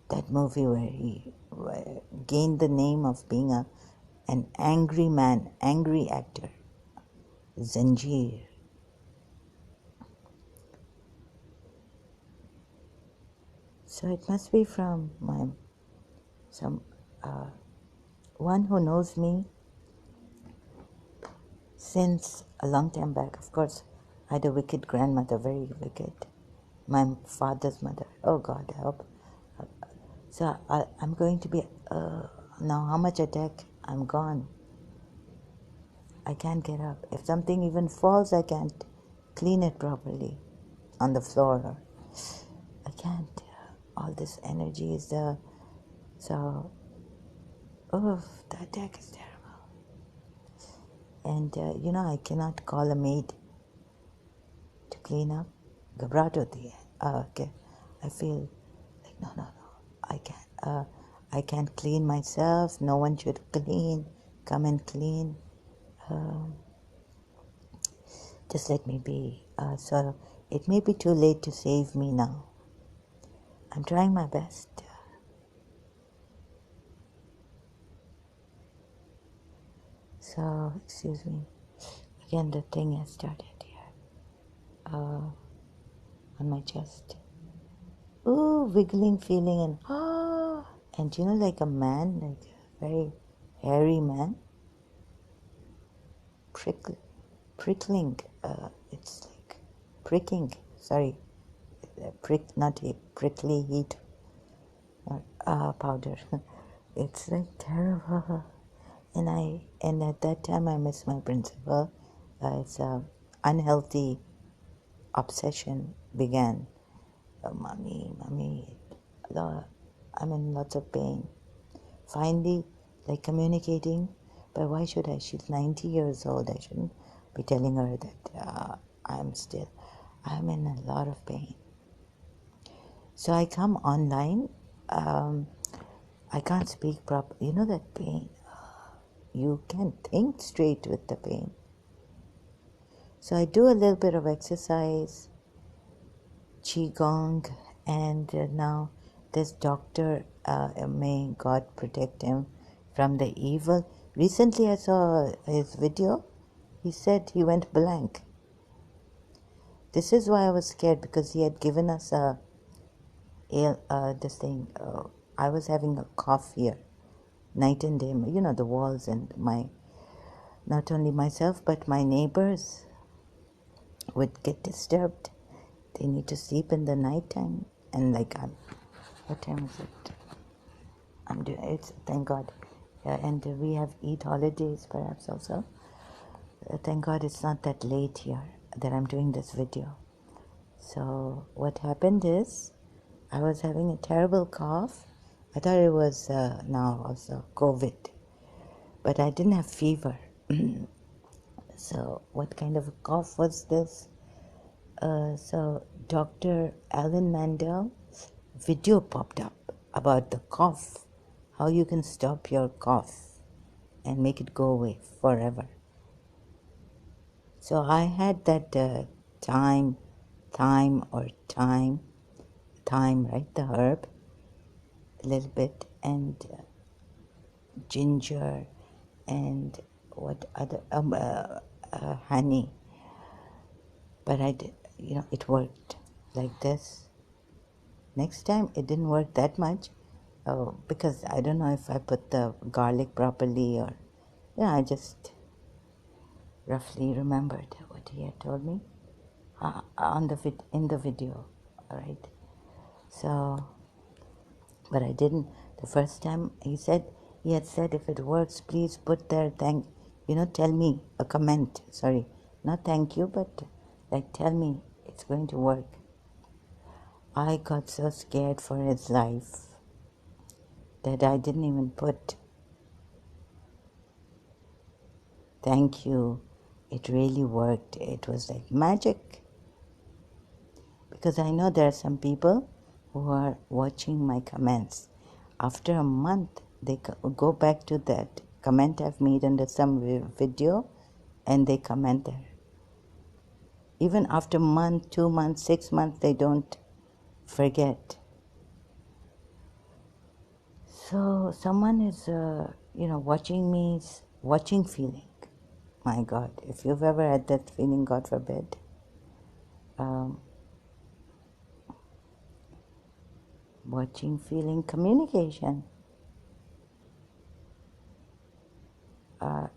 That movie where he gained the name of being an angry man, angry actor. Zanjeer. So it must be from one who knows me since a long time back. Of course, I had a wicked grandmother, very wicked. My father's mother. Oh God, I hope. So I'm going to be, now how much attack? I'm gone. I can't get up. If something even falls, I can't clean it properly on the floor. I can't. All this energy is there. So, the attack is terrible. And, I cannot call a maid to clean up घबराहट होती है कि I feel like no, I can't clean myself, no one should clean, come and clean, just let me be. So it may be too late to save me now. I'm trying my best. So, excuse me. Again, the thing has started here. On my chest. Ooh, wiggling feeling and and you know, like a man, like a very hairy man, prickling. It's like pricking. Sorry, not a prickly heat powder. It's like terrible. And at that time I miss my principal. It's a unhealthy obsession began. Mommy, I'm in lots of pain. Finally, like communicating, but why should I? She's 90 years old. I shouldn't be telling her that I'm in a lot of pain. So I come online. I can't speak properly. You know that pain? You can't think straight with the pain. So I do a little bit of exercise, qigong, and now this doctor, may God protect him from the evil. Recently I saw his video. He said he went blank. This is why I was scared, because he had given us this thing. I was having a cough here, night and day. You know, the walls and not only myself but my neighbors would get disturbed. They need to sleep in the night time, and like what time is it? I'm doing it. Thank God, and we have Eid holidays perhaps also. Thank God it's not that late here that I'm doing this video. So what happened is, I was having a terrible cough. I thought it was now also COVID, but I didn't have fever. So what kind of a cough was this? So Dr. Alan Mandel's video popped up about the cough, how you can stop your cough and make it go away forever. So I had that thyme, right? The herb, a little bit, and ginger, and what other honey. But I did, it worked like this. Next time it didn't work that much, because I don't know if I put the garlic properly, or I just roughly remembered what he had told me in the video. All right. So, but I didn't. The first time he had said, if it works, please put there, tell me a comment. Sorry, not thank you, but like tell me it's going to work. I got so scared for his life that I didn't even put thank you. It really worked. It was like magic. Because I know there are some people who are watching my comments. After a month, they go back to that comment I've made under some video, and they comment there. Even after a month, 2 months, 6 months, they don't forget. So someone is, watching me, watching feeling. My God, if you've ever had that feeling, God forbid. Watching, feeling, communication.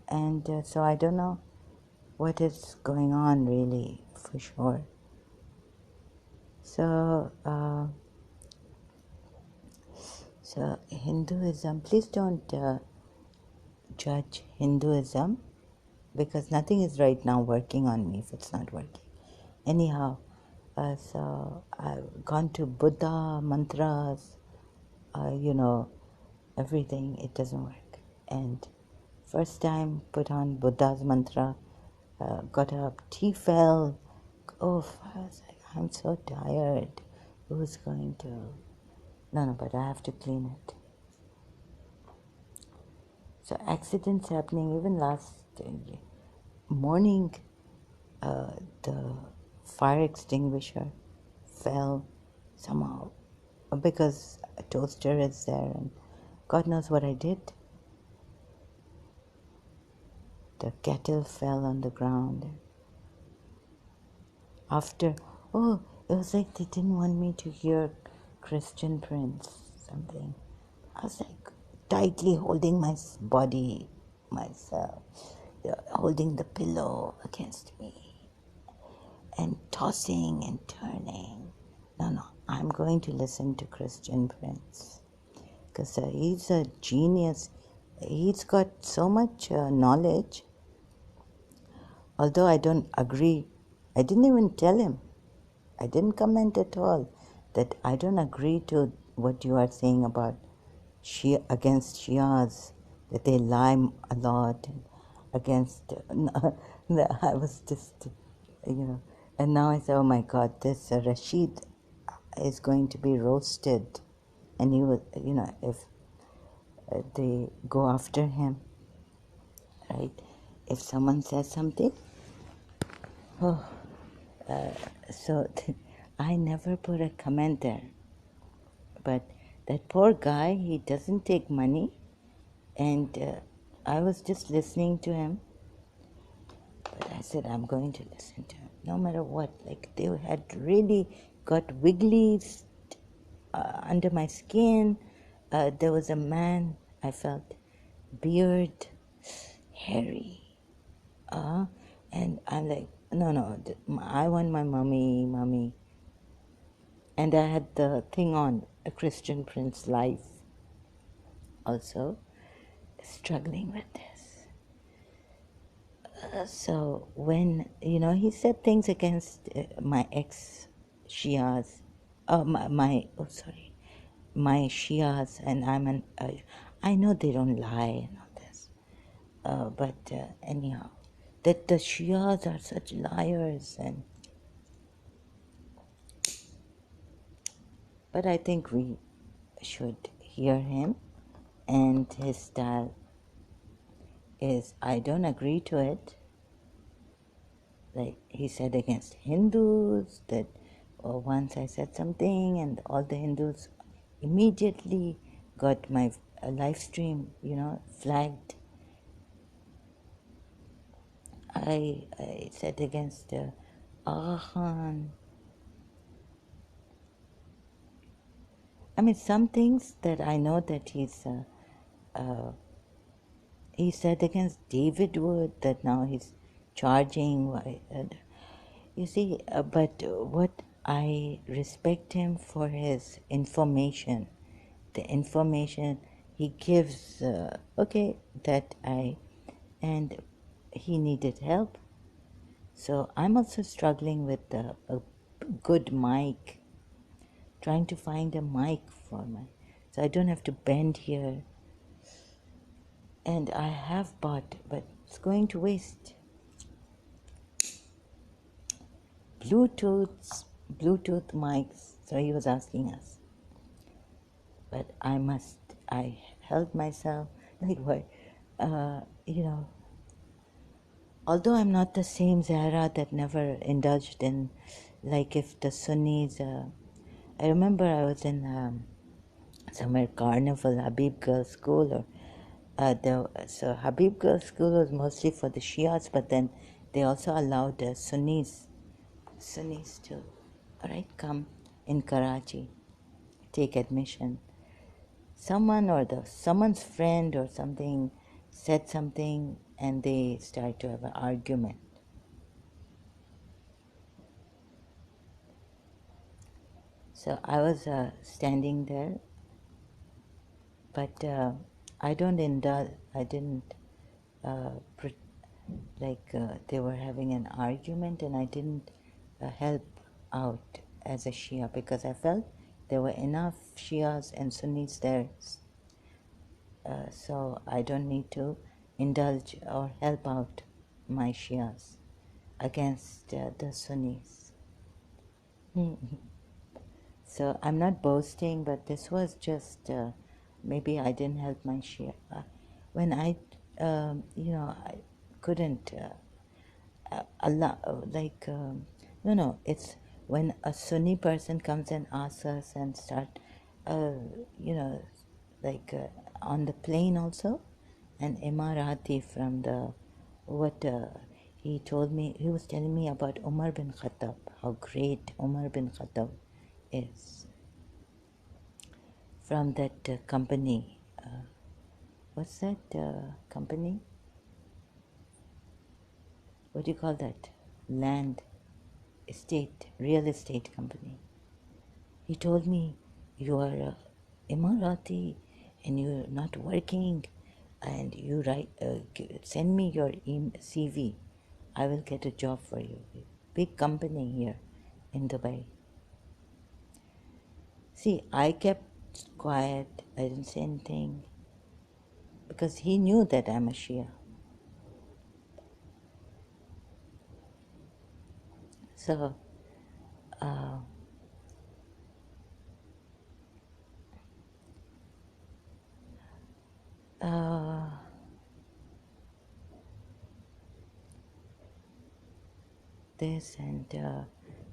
And so I don't know what is going on really, for sure. So, so Hinduism, please don't judge Hinduism, because nothing is right now working on me if it's not working. Anyhow, so I've gone to Buddha mantras, everything, it doesn't work. And first time put on Buddha's mantra, got up, tea fell. Oh, I was like, I'm so tired. Who's going to? No, but I have to clean it. So accidents happening. Even last morning, the fire extinguisher fell somehow because a toaster is there, and God knows what I did. The kettle fell on the ground. After, oh, it was like they didn't want me to hear Christian Prince something. I was like tightly holding my body, myself, holding the pillow against me and tossing and turning. No, I'm going to listen to Christian Prince because he's a genius. He's got so much knowledge. Although I don't agree, I didn't even tell him. I didn't comment at all that I don't agree to what you are saying about Shia against Shias, that they lie a lot, and against. I was just, and now I say, oh my God, this Rashid is going to be roasted, and he was, if they go after him, right? If someone says something, oh, so I never put a comment there. But that poor guy, he doesn't take money, and I was just listening to him. But I said, I'm going to listen to him, no matter what. Like, they had really got wiggly under my skin. There was a man, I felt, beard, hairy. And I'm like, no, I want my mommy. And I had the thing on, a Christian Prince Life, also struggling with this. So when, he said things against my ex-Shias, my Shias, and I know they don't lie and all this, but anyhow, that the Shias are such liars, but I think we should hear him, and his style is, I don't agree to it. Like he said against Hindus, that once I said something and all the Hindus immediately got my live stream, flagged. I said against Aga Khan. I mean, some things that I know that he said against David Wood, that now he's charging. You see, but what I respect him for his information, the information he gives, and he needed help. So I'm also struggling with a good mic, trying to find a mic so I don't have to bend here. And I have bought, but it's going to waste. Bluetooth mics. So he was asking us. But I held myself, like what, although I'm not the same Zahra that never indulged in, like if the Sunnis, I remember I was in somewhere Carnival, Habib Girls School, so Habib Girls School was mostly for the Shias, but then they also allowed the Sunnis to, come in Karachi, take admission. Someone's friend or something said something, and they started to have an argument. So I was standing there, but I didn't, they were having an argument, and I didn't help out as a Shia because I felt there were enough Shias and Sunnis there. So I don't need to indulge or help out my Shias against the Sunnis. So I'm not boasting, but this was just maybe I didn't help my Shia. When I couldn't. Allah, no, it's when a Sunni person comes and asks us and start, uh, you know, like on the plane also, an Emirati from the, what he told me, he was telling me about Umar bin Khattab, how great Umar bin Khattab is from that company. What's that company? What do you call that? Land, estate, real estate company. He told me, you are a Emirati and you're not working, and you send me your CV. I will get a job for you. Big company here in Dubai. See, I kept quiet. I didn't say anything because he knew that I'm a Shia. So, uh, uh, this and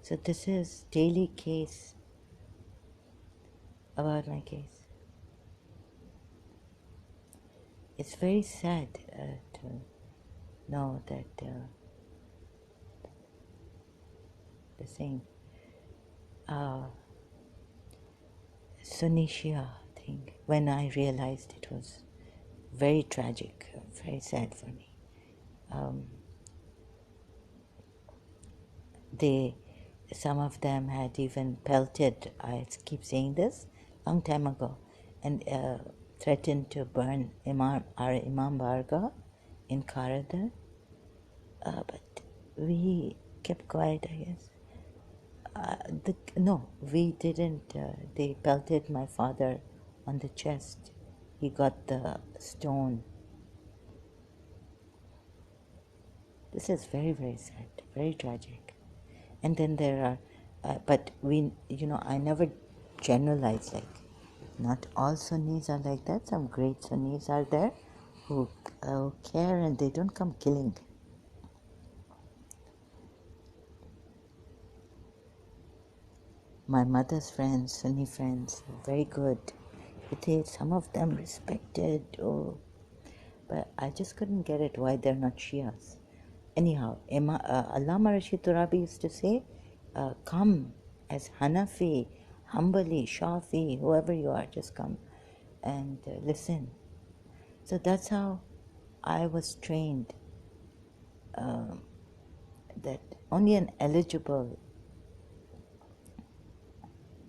so this is daily case about my case. It's very sad to know that the same Sunni Shia thing, when I realized it was very tragic, very sad for me. Um, they, some of them had even pelted, I keep saying this, long time ago, and threatened to burn our Imam Barga in Karadar, but we kept quiet, I guess. No, we didn't. They pelted my father on the chest. He got the stone. This is very, very sad, very tragic. And then there are, but I never generalize, like, not all Sunnis are like that. Some great Sunnis are there who care and they don't come killing. My mother's friends, Sunni friends, very good. Some of them respected, but I just couldn't get it why they're not Shias. Anyhow, Allama Rashid Turabi used to say, come as Hanafi, Hanbali, Shafi, whoever you are, just come and listen. So that's how I was trained, that only an eligible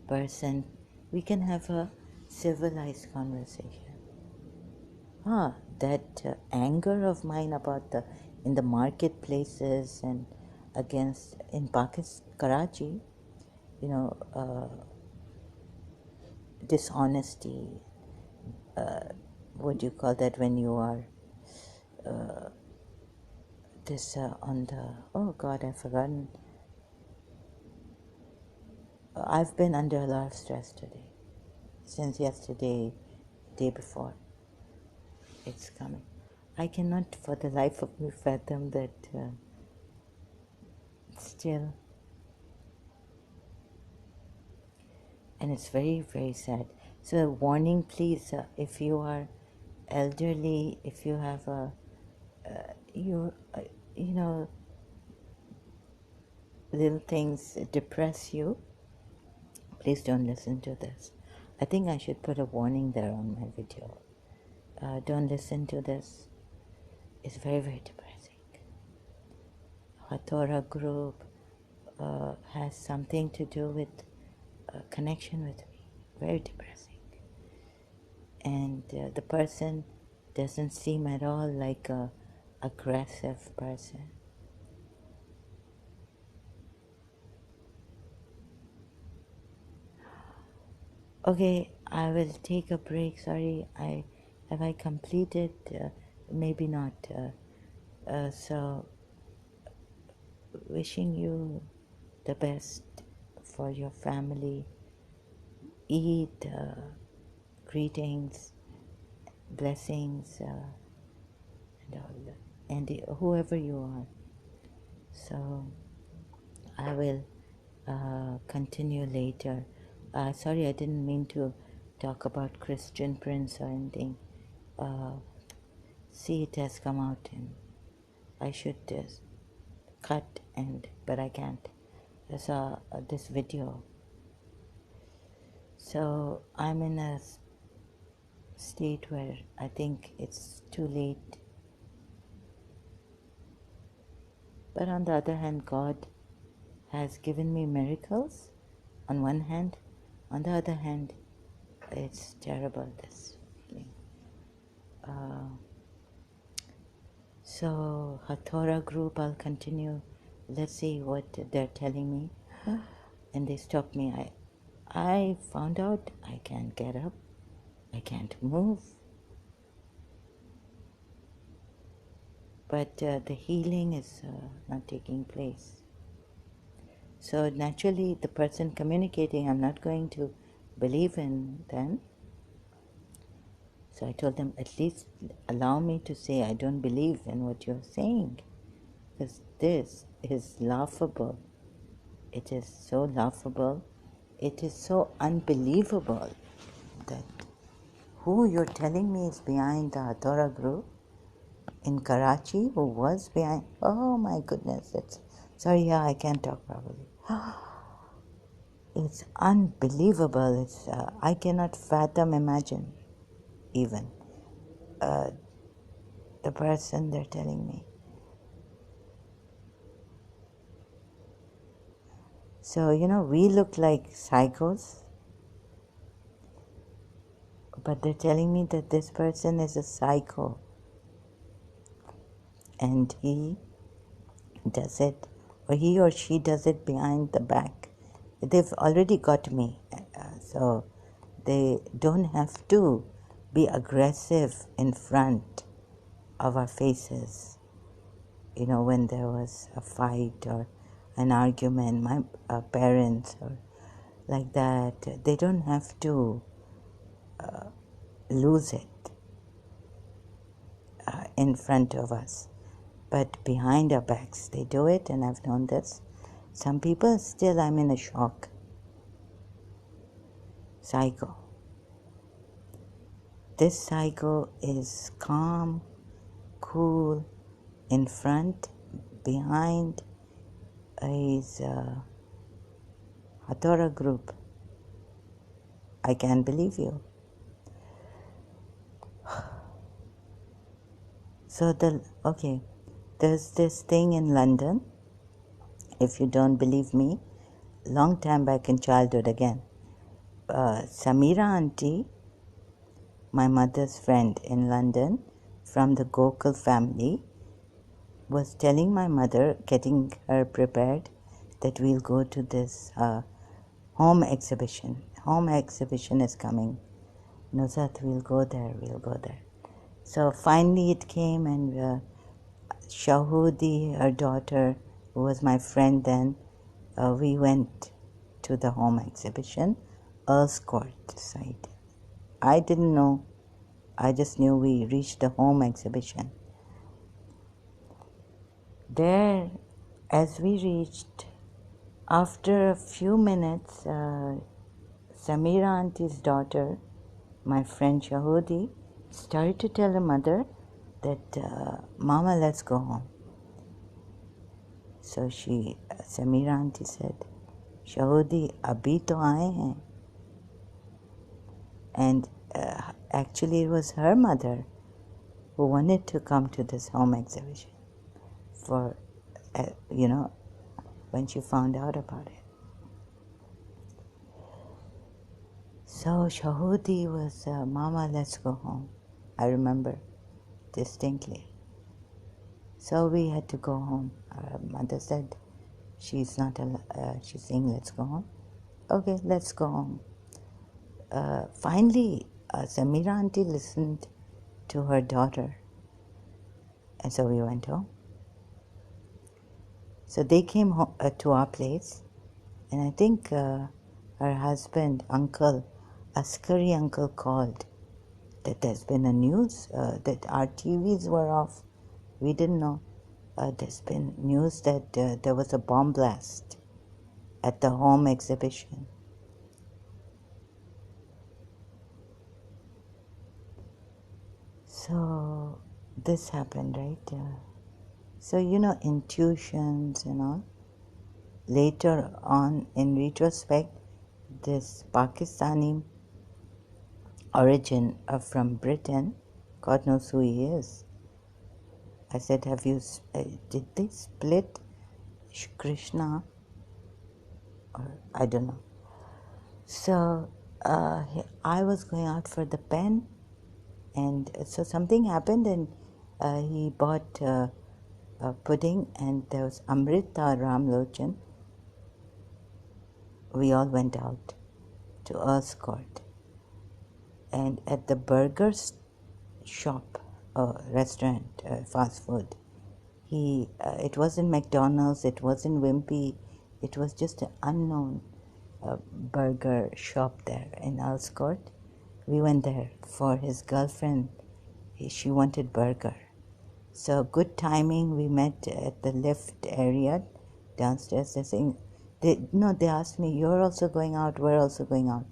person, we can have a civilized conversation. That anger of mine about in the marketplaces and against, in Pakistan, Karachi, dishonesty, what do you call that when you are this on the, oh God, I've forgotten. I've been under a lot of stress today, since yesterday, day before. It's coming. I cannot for the life of me fathom that still, and it's very, very sad. So warning, please, if you are elderly, if you have little things depress you, please don't listen to this. I think I should put a warning there on my video. Don't listen to this. It's very, very depressing. Hatora group has something to do with connection with me. Very depressing. And the person doesn't seem at all like a aggressive person. Okay, I will take a break. Sorry, have I completed? Maybe not. So, wishing you the best for your family. Eat, greetings, blessings, and all that. And whoever you are. So I will continue later. Sorry, I didn't mean to talk about Christian Prince or anything. See, it has come out, and I should cut, but I can't. I saw this video. So I'm in a state where I think it's too late. But on the other hand, God has given me miracles on one hand. On the other hand, it's terrible, this feeling. So, Hathora group, I'll continue. Let's see what they're telling me. And they stopped me. I found out I can't get up. I can't move. But the healing is not taking place. So naturally, the person communicating, I'm not going to believe in them. So I told them, at least allow me to say I don't believe in what you're saying. Because this is laughable. It is so laughable. It is so unbelievable that who you're telling me is behind the Hathora group in Karachi, who was behind. Oh my goodness, sorry, yeah, I can't talk properly. It's unbelievable. I cannot fathom, imagine even the person they're telling me. So, we look like psychos, but they're telling me that this person is a psycho and he does it, or he or she does it behind the back. They've already got me, so they don't have to be aggressive in front of our faces. When there was a fight or an argument, my parents or like that, they don't have to lose it in front of us. But behind our backs, they do it, and I've known this. Some people, still I'm in a shock. Psycho. This psycho is calm, cool, in front, behind his Hathora group. I can't believe you. So there's this thing in London, if you don't believe me, long time back in childhood again. Samira auntie, my mother's friend in London from the Gokul family, was telling my mother, getting her prepared, that we'll go to this home exhibition. Home exhibition is coming. Nuzat, we'll go there. So finally it came, and Shahudi, her daughter, who was my friend then, we went to the home exhibition, Earl's Court side. I didn't know. I just knew we reached the home exhibition. There, as we reached, after a few minutes, Samira auntie's daughter, my friend Shahudi, started to tell her mother that, Mama, let's go home. So Samira auntie said, Shahudi, abhi to aaye hain. And actually it was her mother who wanted to come to this home exhibition for, when she found out about it. So Shahudi was, Mama, let's go home. I remember distinctly. So we had to go home. Our mother said, she's saying, let's go home. Okay, let's go home. Finally, Samira auntie listened to her daughter. And so we went home. So they came to our place, And I think her husband, uncle, Askari uncle called that there's been a news that our TVs were off. We didn't know. There's been news that there was a bomb blast at the home exhibition. So this happened, right? So, intuitions and all. Later on, in retrospect, this Pakistani origin from Britain, God knows who he is. I said, did they split Krishna? Or I don't know. So I was going out for the pen, and so something happened, and he bought pudding, and there was Amrita Ramlochan. We all went out to Earl's Court, and at the burger shop, restaurant, fast food, it wasn't McDonald's, it wasn't Wimpy, it was just an unknown burger shop there in Earl's Court. We went there for his girlfriend. She wanted burger. So good timing, we met at the lift area downstairs. They're saying, they asked me, you're also going out, we're also going out.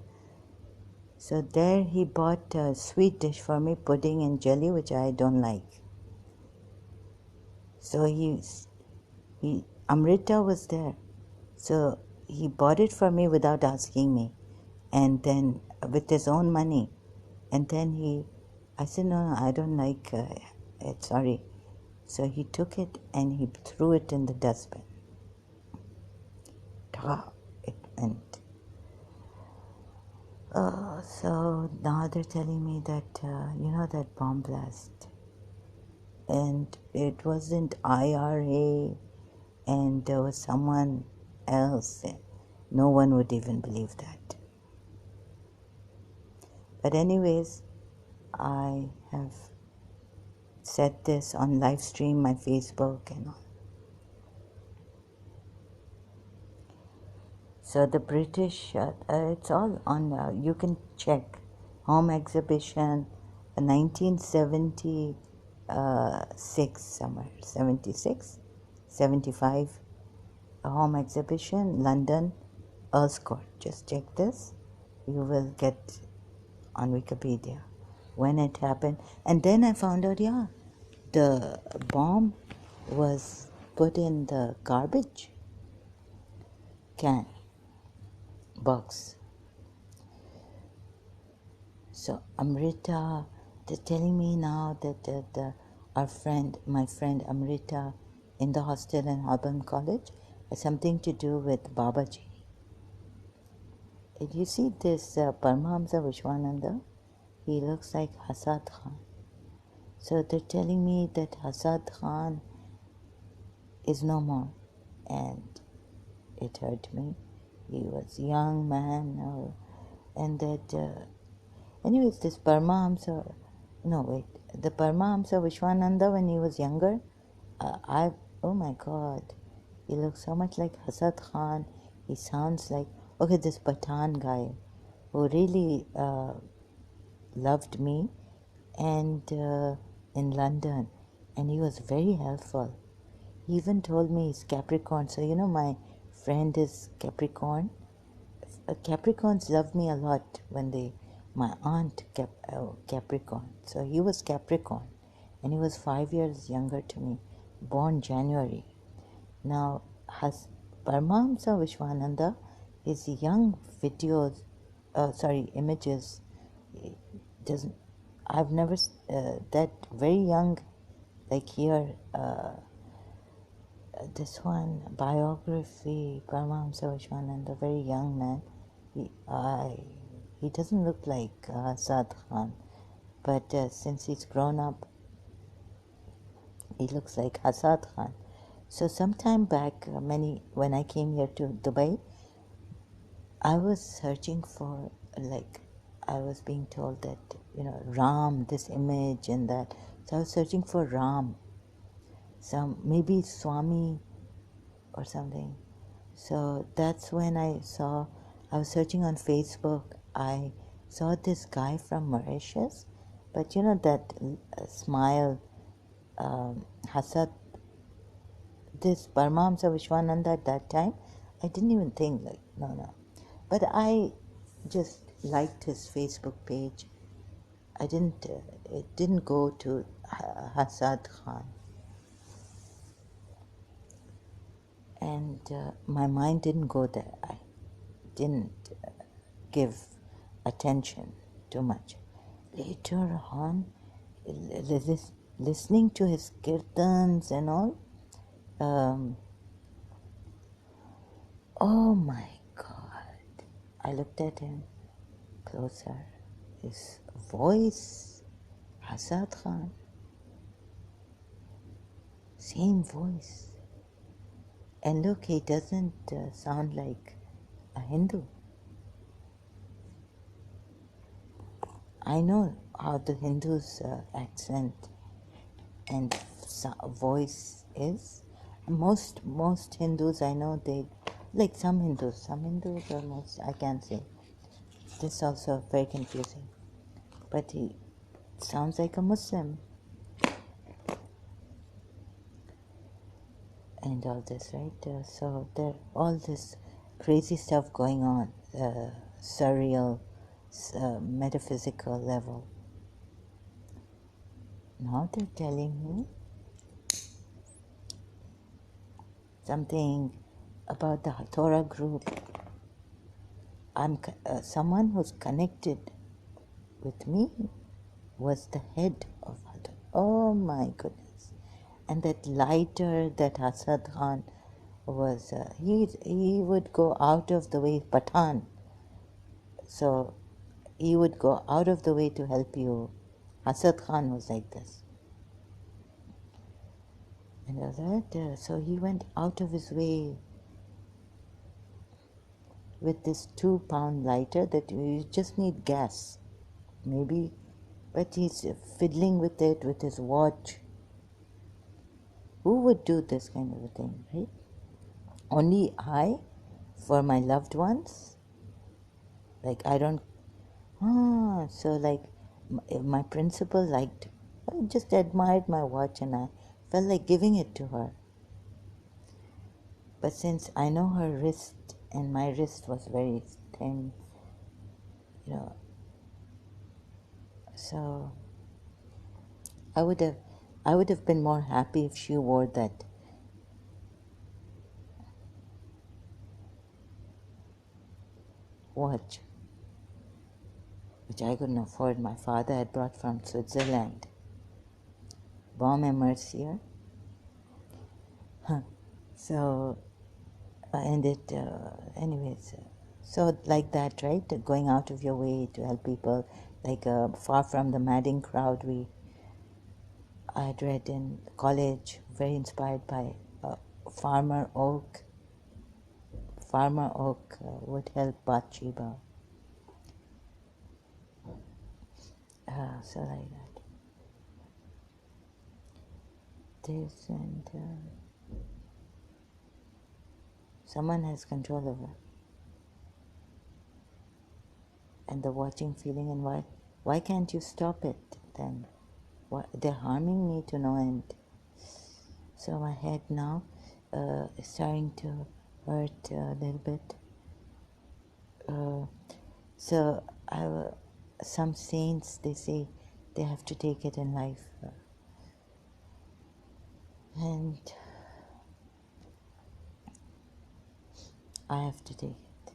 So there he bought a sweet dish for me, pudding and jelly, which I don't like. So Amrita was there. So he bought it for me without asking me, and then with his own money. And then I said, no, I don't like it, sorry. So he took it and he threw it in the dustbin. It went. So now they're telling me that, that bomb blast. And it wasn't IRA, and there was someone else. No one would even believe that. But anyways, I have said this on live stream, my Facebook and all. So the British, it's all on, you can check, home exhibition, 1976 somewhere, 76, 75, a home exhibition, London, Earl's Court. Just check this, you will get on Wikipedia when it happened. And then I found out, the bomb was put in the garbage can box. So Amrita, they're telling me now that my friend Amrita in the hostel in Auburn College has something to do with Babaji. Did you see this Paramahamsa Vishwananda? He looks like Hasad Khan. So they're telling me that Hasad Khan is no more, and it hurt me. He was a young man, and that anyways, this Paramahamsa, the Paramahamsa Vishwananda, when he was younger, oh my God, he looks so much like Hasad Khan. He sounds like, this Pathan guy who really loved me, and in London, and he was very helpful. He even told me he's Capricorn. So my friend is Capricorn. Capricorns love me a lot when my aunt Capricorn. So he was Capricorn, and he was 5 years younger to me, born January. Now, Paramahamsa Vishwananda, his young videos, images, I've never, that very young, like here, this one, biography, Paramahamsa Vishwananda, very young man. He doesn't look like Asad Khan, but since he's grown up, he looks like Asad Khan. So sometime back, when I came here to Dubai, I was searching for, I was being told that, Ram, this image and that. So I was searching for Ram, maybe Swami or something. So that's when I was searching on Facebook. I saw this guy from Mauritius, but you know that smile, Hasat, this Paramahamsa Vishwananda at that time, I didn't even think like, no. But I just liked his Facebook page. I didn't, it didn't go to Hasad Khan. And my mind didn't go there. I didn't give attention too much. Later on, listening to his kirtans and all, oh my God. I looked at him closer. His voice, Hasad Khan, same voice. And look, he doesn't sound like a Hindu. I know how the Hindus' accent and voice is. Most Hindus I know, they like some Hindus are most, I can't say. This is also very confusing. But he sounds like a Muslim. And all this, right? So there all this crazy stuff going on, surreal, metaphysical level. Now they're telling me something about the Hathora group. I'm someone who's connected with me was the head of Hathora. Oh my goodness! And that lighter that Hasad Khan was, he would go out of the way, Pathan. So he would go out of the way to help you. Hasad Khan was like this. And that, so he went out of his way with this 2-pound lighter that you just need gas, maybe, but he's fiddling with it with his watch. Who would do this kind of a thing, right? Only I, for my loved ones. Like I don't. So like my principal liked. I just admired my watch and I felt like giving it to her. But since I know her wrist and my wrist was very thin, you know, so I would have been more happy if she wore that watch, which I couldn't afford. My father had brought from Switzerland. Bomb et Mercier. So, and it, anyways, so like that, right? Going out of your way to help people, like far from the madding crowd I had read in college, very inspired by Farmer Oak. Farmer Oak would help Bathsheba. So like that. This and someone has control over. And the watching feeling, and why can't you stop it then? They're harming me to no end. So my head now is starting to hurt a little bit. So some saints, they say they have to take it in life. And I have to take it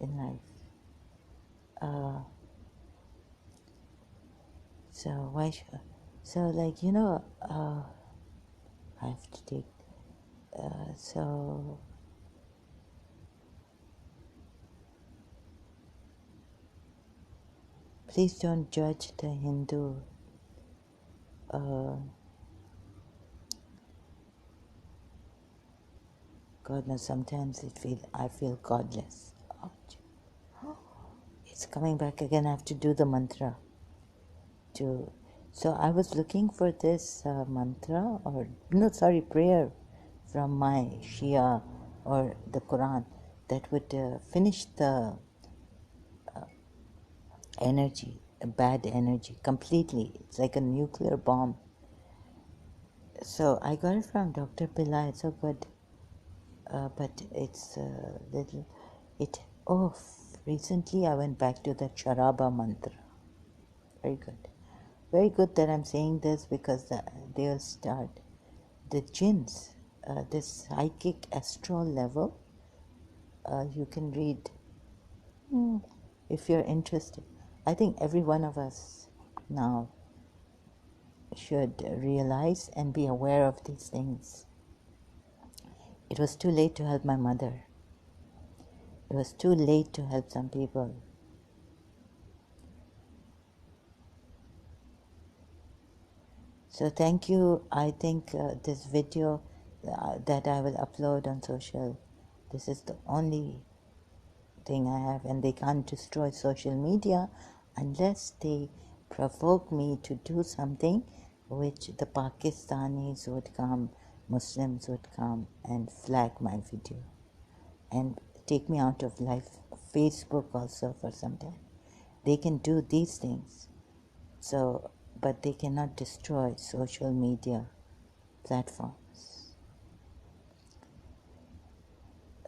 in life. So why should, so like, you know, I have to take, so please don't judge the Hindu God knows sometimes I feel godless. Ouch. It's coming back again. I have to do the mantra. So I was looking for this mantra, or no, sorry, prayer from my Shia or the Quran that would finish the energy, bad energy, completely. It's like a nuclear bomb. So I got it from Dr. Pillai. It's so good, but it's a little. It oh, recently I went back to the Charaba mantra. Very good. Very good that I'm saying this because they'll start. The jinns, this psychic astral level, you can read if you're interested. I think every one of us now should realize and be aware of these things. It was too late to help my mother. It was too late to help some people. So thank you. I think this video that I will upload on social, this is the only thing I have, and they can't destroy social media unless they provoke me to do something which the Pakistanis would come, Muslims would come and flag my video and take me out of live Facebook also for some time. They can do these things, so but they cannot destroy social media platforms.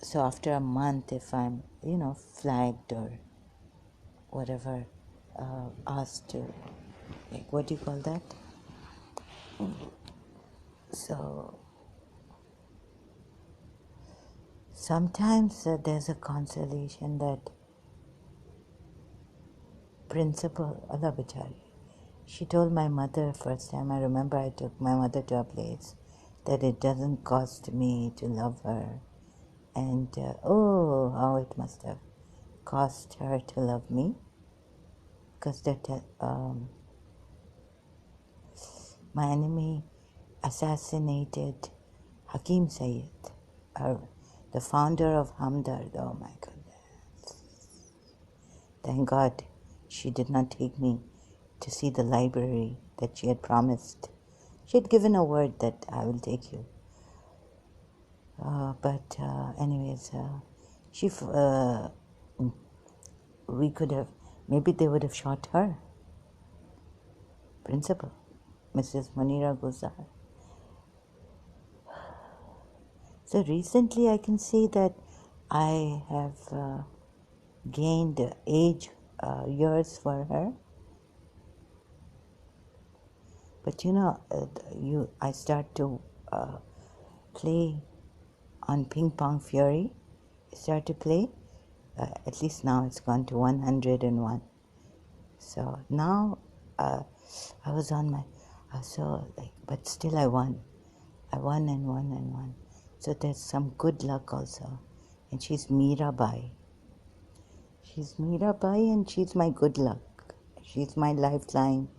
So after a month, if I'm flagged or whatever, asked to, like, what do you call that? So sometimes there's a consolation that principal, Allah Bachari, she told my mother first time, I remember I took my mother to a place, that it doesn't cost me to love her. And oh, how it must have cost her to love me. Because that my enemy assassinated Hakim Sayyid, the founder of Hamdard. Oh my goodness. Thank God she did not take me to see the library that she had promised. She had given a word that I will take you. But anyways, we could have, maybe they would have shot her, principal, Mrs. Munira Guzar. So recently I can see that I have gained age years for her. But I start to play on Ping Pong Fury. I start to play. At least now it's gone to 101. So now I was on my, but still I won. I won and won and won. So there's some good luck also. And she's Mirabai. She's Mirabai and she's my good luck. She's my lifeline.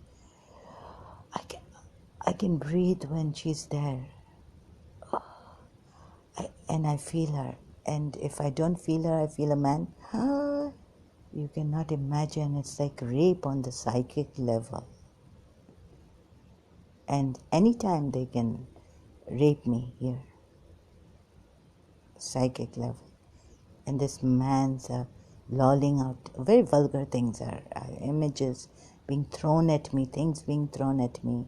I can breathe when she's there. And I feel her. And if I don't feel her, I feel a man. You cannot imagine. It's like rape on the psychic level. And anytime they can rape me here. Psychic level. And this man's lolling out. Very vulgar things are images being thrown at me. Things being thrown at me.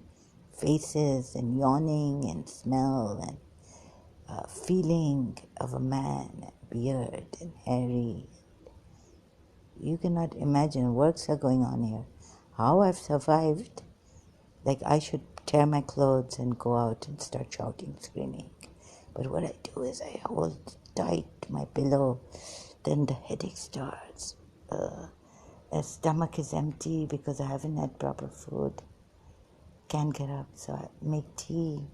Faces and yawning and smell and feeling of a man, beard and hairy. You cannot imagine. Works are going on here. How I've survived. Like I should tear my clothes and go out and start shouting, screaming. But what I do is I hold tight my pillow. Then the headache starts. The stomach is empty because I haven't had proper food. Can't get up, so I make tea.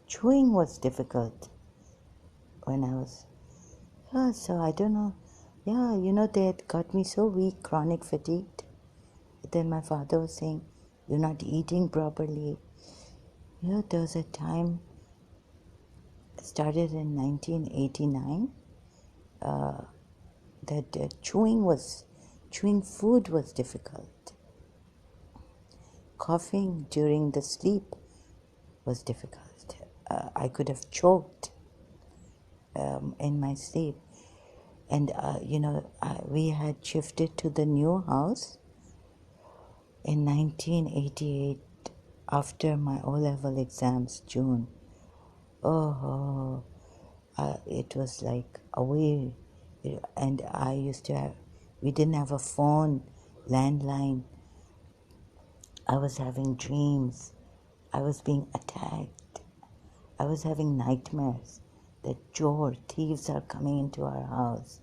Chewing was difficult when I was, so I don't know. They had got me so weak, chronic fatigued. Then my father was saying, you're not eating properly. There was a time, started in 1989, that chewing food was difficult. Coughing during the sleep was difficult. I could have choked in my sleep. And, we had shifted to the new house in 1988 after my O-level exams, June. It was like away. And we didn't have a phone, landline. I was having dreams. I was being attacked. I was having nightmares that thieves are coming into our house.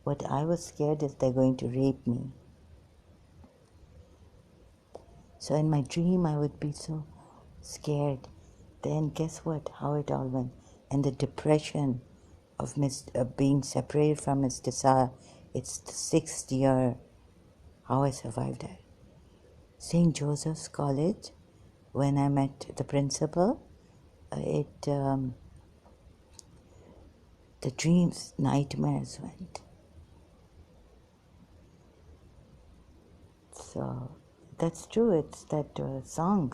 What I was scared is they're going to rape me. So in my dream, I would be so scared. Then guess what? How it all went. And the depression of being separated from Mr. Sa. It's the 6th year. How I survived that. St. Joseph's College, when I met the principal, the dreams, nightmares went. So that's true. It's that song,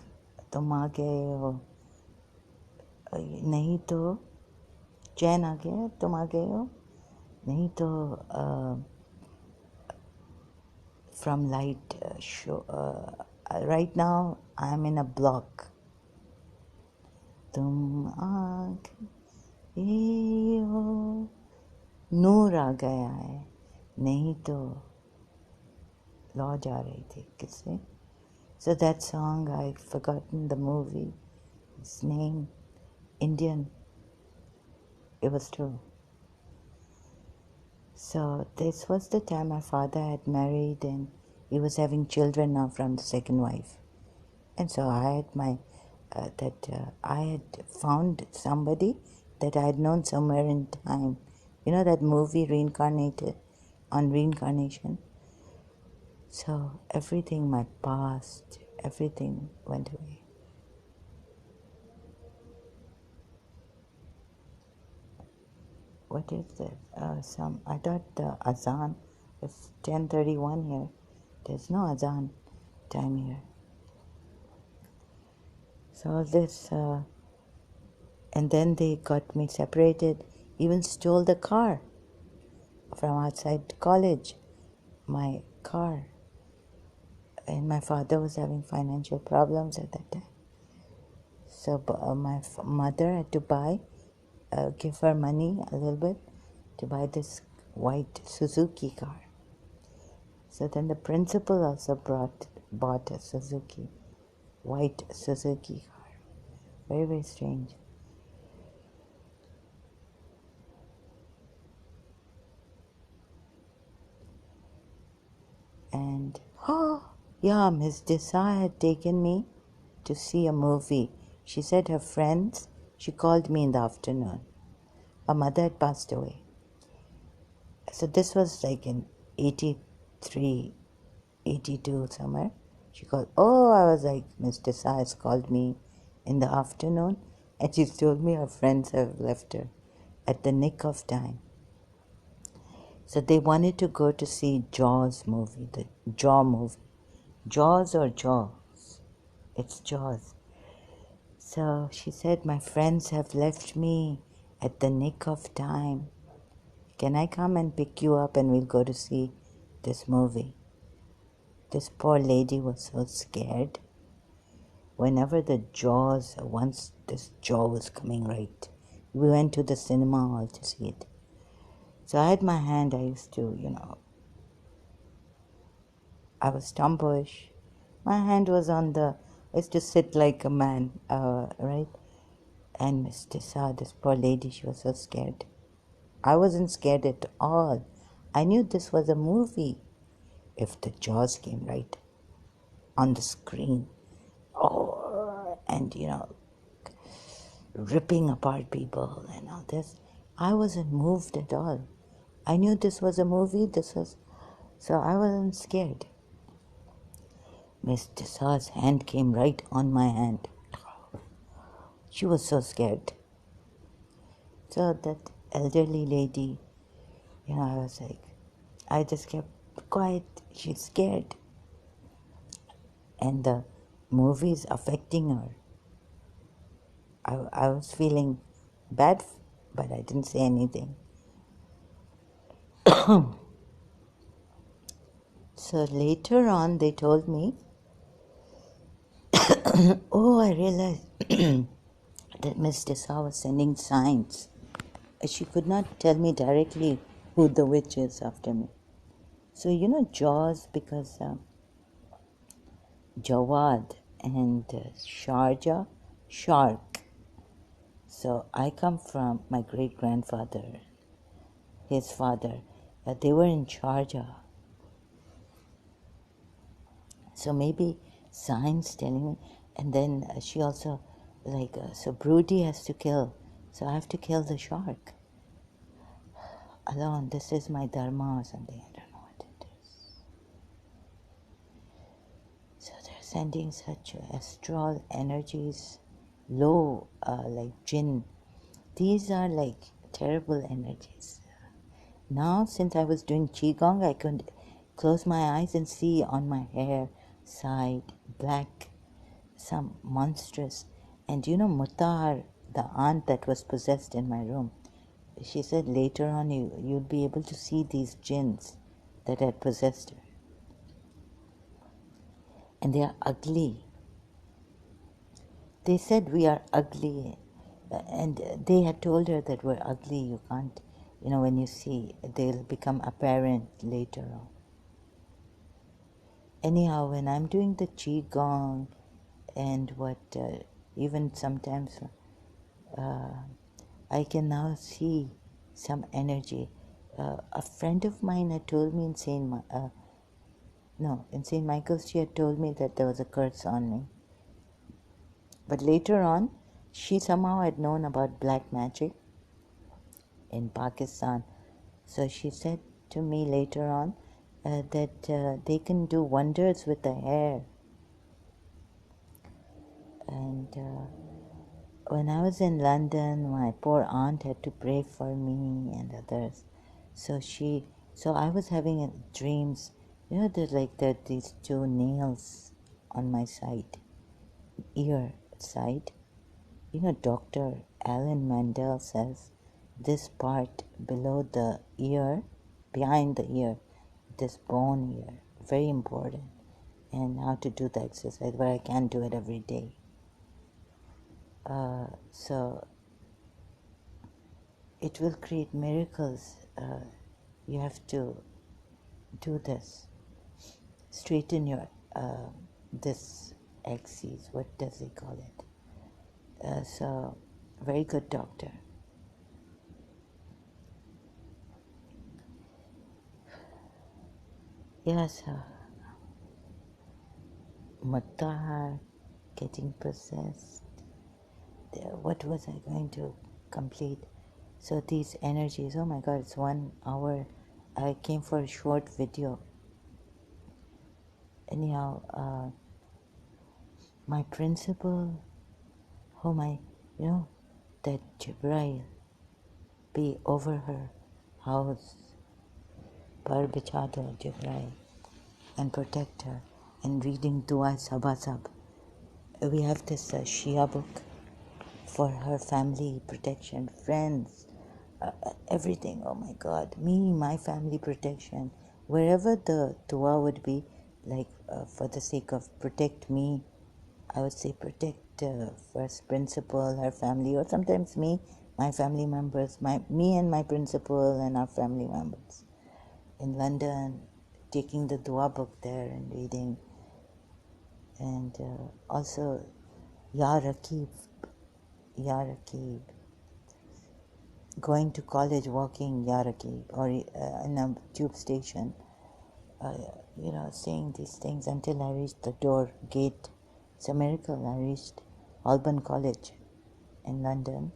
"तुम आ गए हो, नहीं तो चैन आ गया, तुम आ गए हो, नहीं तो." From Light show. Right now, I'm in a block. तुम आ गए हो, नूर आ गया है, नहीं तो लौ जा रही थी किससे. So that song, I've forgotten the movie, its name, Indian. It was true. So this was the time my father had married and he was having children now from the second wife. And so I had found somebody that I had known somewhere in time. You know that movie Reincarnated, on reincarnation? So everything, my past, everything went away. What is that? I thought the azan was 10:31 here. There's no azan time here. So this, and then they got me separated, even stole the car from outside college, my car. And my father was having financial problems at that time. So my mother had to give her money a little bit to buy this white Suzuki car. So then the principal also bought a white Suzuki car. Very, very strange. And, Miss Desai had taken me to see a movie. She said her friends, she called me in the afternoon. Her mother had passed away. So this was like in 83, 82 somewhere. She called, I was like, Miss Desai has called me in the afternoon and she told me her friends have left her at the nick of time. So they wanted to go to see Jaws movie, the Jaw movie. Jaws or Jaws? It's Jaws. So she said, my friends have left me at the nick of time. Can I come and pick you up and we'll go to see this movie? This poor lady was so scared. Whenever once this Jaw was coming right, we went to the cinema hall to see it. So I had my hand, I used to, I was tomboyish. My hand was I used to sit like a man, right? And Miss Tessa, this poor lady, she was so scared. I wasn't scared at all. I knew this was a movie. If the Jaws came right on the screen, and ripping apart people and all this, I wasn't moved at all. I knew this was a movie, so I wasn't scared. Miss Tessa's hand came right on my hand. She was so scared. So that elderly lady, I was like, I just kept quiet. She's scared. And the movie's affecting her. I was feeling bad, but I didn't say anything. So later on, they told me, oh, I realized that Miss Dessa was sending signs. She could not tell me directly who the witch is after me. So, you know, Jaws, because Jawad and Sharjah, shark. So I come from my great-grandfather, his father. They were in Sharjah. So maybe signs telling me. And then she also, so Broody has to kill. So I have to kill the shark alone. This is my dharma or something. I don't know what it is. So they're sending such astral energies, low, like jinn. These are like terrible energies. Now, since I was doing Qigong, I could close my eyes and see on my hair side black, some monstrous. And you know, Mutar, the aunt that was possessed in my room, she said later on you'd be able to see these jinns that had possessed her. And they are ugly. They said we are ugly. And they had told her that we're ugly. You can't, when you see, they'll become apparent later on. Anyhow, when I'm doing the Qigong and even sometimes I can now see some energy. A friend of mine had told me in St. Michael's, she had told me that there was a curse on me. But later on, she somehow had known about black magic in Pakistan. So she said to me later on that they can do wonders with the hair. And when I was in London, my poor aunt had to pray for me and others. So I was having dreams. There's these two nails on my ear side. Dr. Alan Mandel says this part below the ear, behind the ear, this bone here, very important, and how to do the exercise, but I can't do it every day. So it will create miracles. You have to do this. Straighten your this axis. What does he call it? So very good doctor. Yes, Mutahar getting possessed. What was I going to complete? So these energies, oh my God, it's 1 hour. I came for a short video. Anyhow, my principal, that Jibrail be over her house, par bichado Jibrail, and protect her, and reading Dua Sabasab. We have this Shia book for her family protection, friends, everything. Oh my God, my family protection. Wherever the dua would be, for the sake of protect me, I would say protect first principal, her family, or sometimes me, my family members, me and my principal and our family members. In London, taking the dua book there and reading, and also Ya Rakib, going to college walking Ya Rakib, or in a tube station, saying these things until I reached the door gate. It's a miracle. I reached Holborn College in London.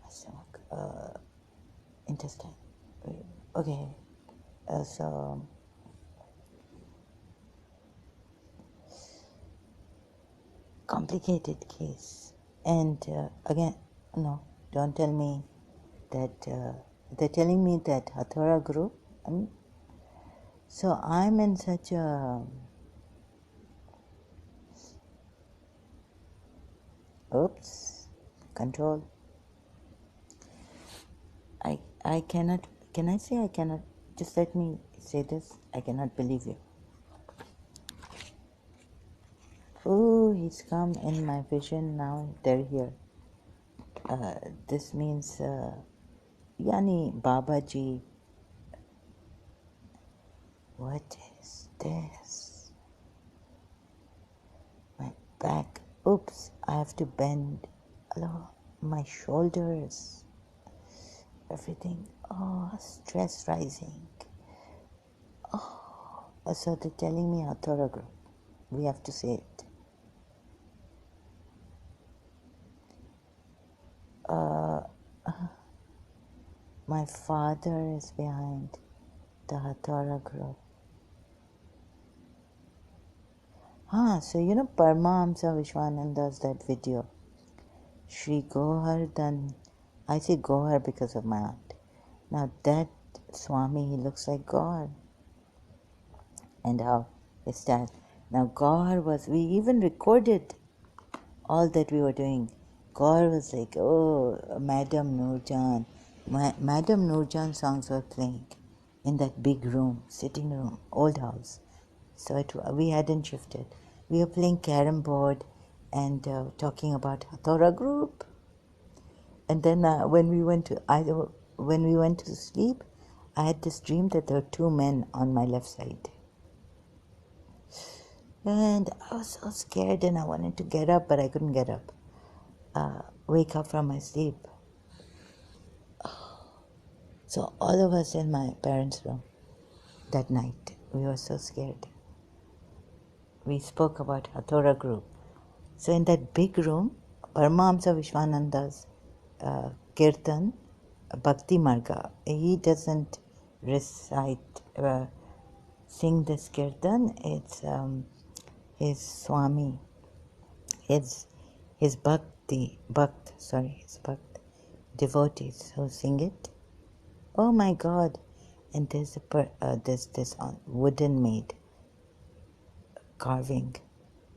My stomach, intestine. Okay, so complicated case. And again, no, don't tell me that they're telling me that Hathora group So I'm in such a... Oops. Control. I cannot... Can I say I cannot... Just let me say this. I cannot believe you. Oh, he's come in my vision now. They're here. This means... Yani Babaji... What is this? My back. Oops. I have to bend. Hello. My shoulders. Everything. Oh, stress rising. Oh, so they're telling me Athora group. We have to say it. My father is behind the Hathora group. So you know Paramahamsa Vishwananda's that video. Shri Govardhan. I say Gohar because of my aunt. Now that Swami, he looks like God. And how is that? Now Gohar was, we even recorded all that we were doing. Gaur was like, oh, Madam Noorjan. Madam Noorjan songs were playing in that big room, sitting room, old house. So we hadn't shifted. We were playing carom board and talking about Hathora group. And then when we went to sleep, I had this dream that there were two men on my left side. And I was so scared and I wanted to get up, but I couldn't get up. Wake up from my sleep. So all of us in my parents' room that night, we were so scared. We spoke about Hathora group. So in that big room, Paramahamsa Vishwananda's Kirtan, Bhakti Marga, he doesn't recite, sing this Kirtan. It's his Swami, his his devotees who sing it. Oh my God! And there's this wooden made carving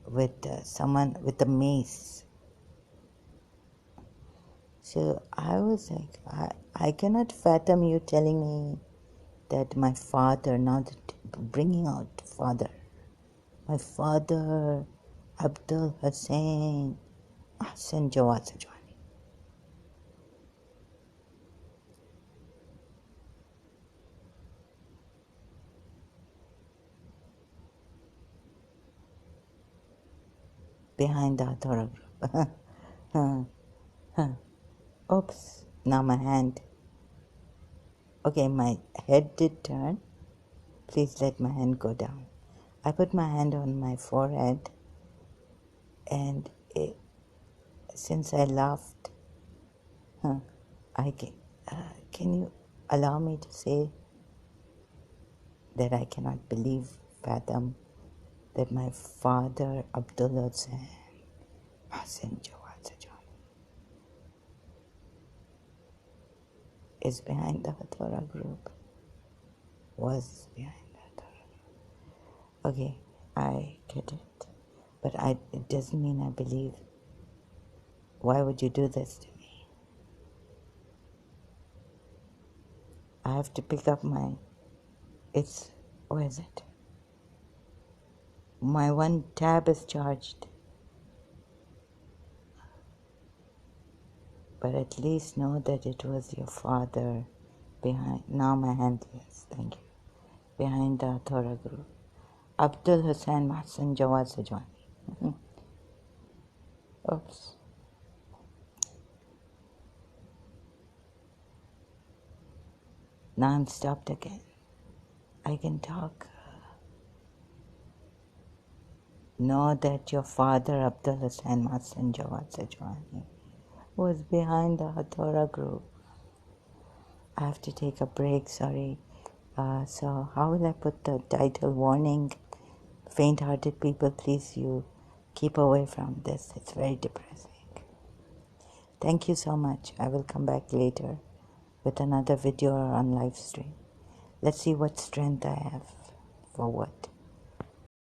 with someone with a mace. So I was like, I cannot fathom you telling me that my father, now that bringing out father, my father, Abdul Hussain, Hassan Jawad Sajwani. Behind the Hathora group. Oops, now my hand. Okay, my head did turn. Please let my hand go down. I put my hand on my forehead and since I laughed, can you allow me to say that I cannot fathom that my father, Abdullah Hassan Jawad Sajwani, is behind the Hathora group, was behind the Hathora group. Okay, I get it, but it doesn't mean I believe. Why would you do this to me? I have to pick up where is it? My one tab is charged. But at least know that it was your father behind. Now my hand, yes, thank you. Behind the Hathora group. Abdul Hussain Mahsan Jawad Sajwani. Oops. Now I'm stopped again. I can talk. Know that your father, Abdul Hussain Mahsan Jawad Sajwani, was behind the Hathora group. I have to take a break, sorry. So how will I put the title? Warning, faint-hearted people, please you keep away from this. It's very depressing. Thank you so much. I will come back later with another video or on live stream. Let's see what strength I have for what.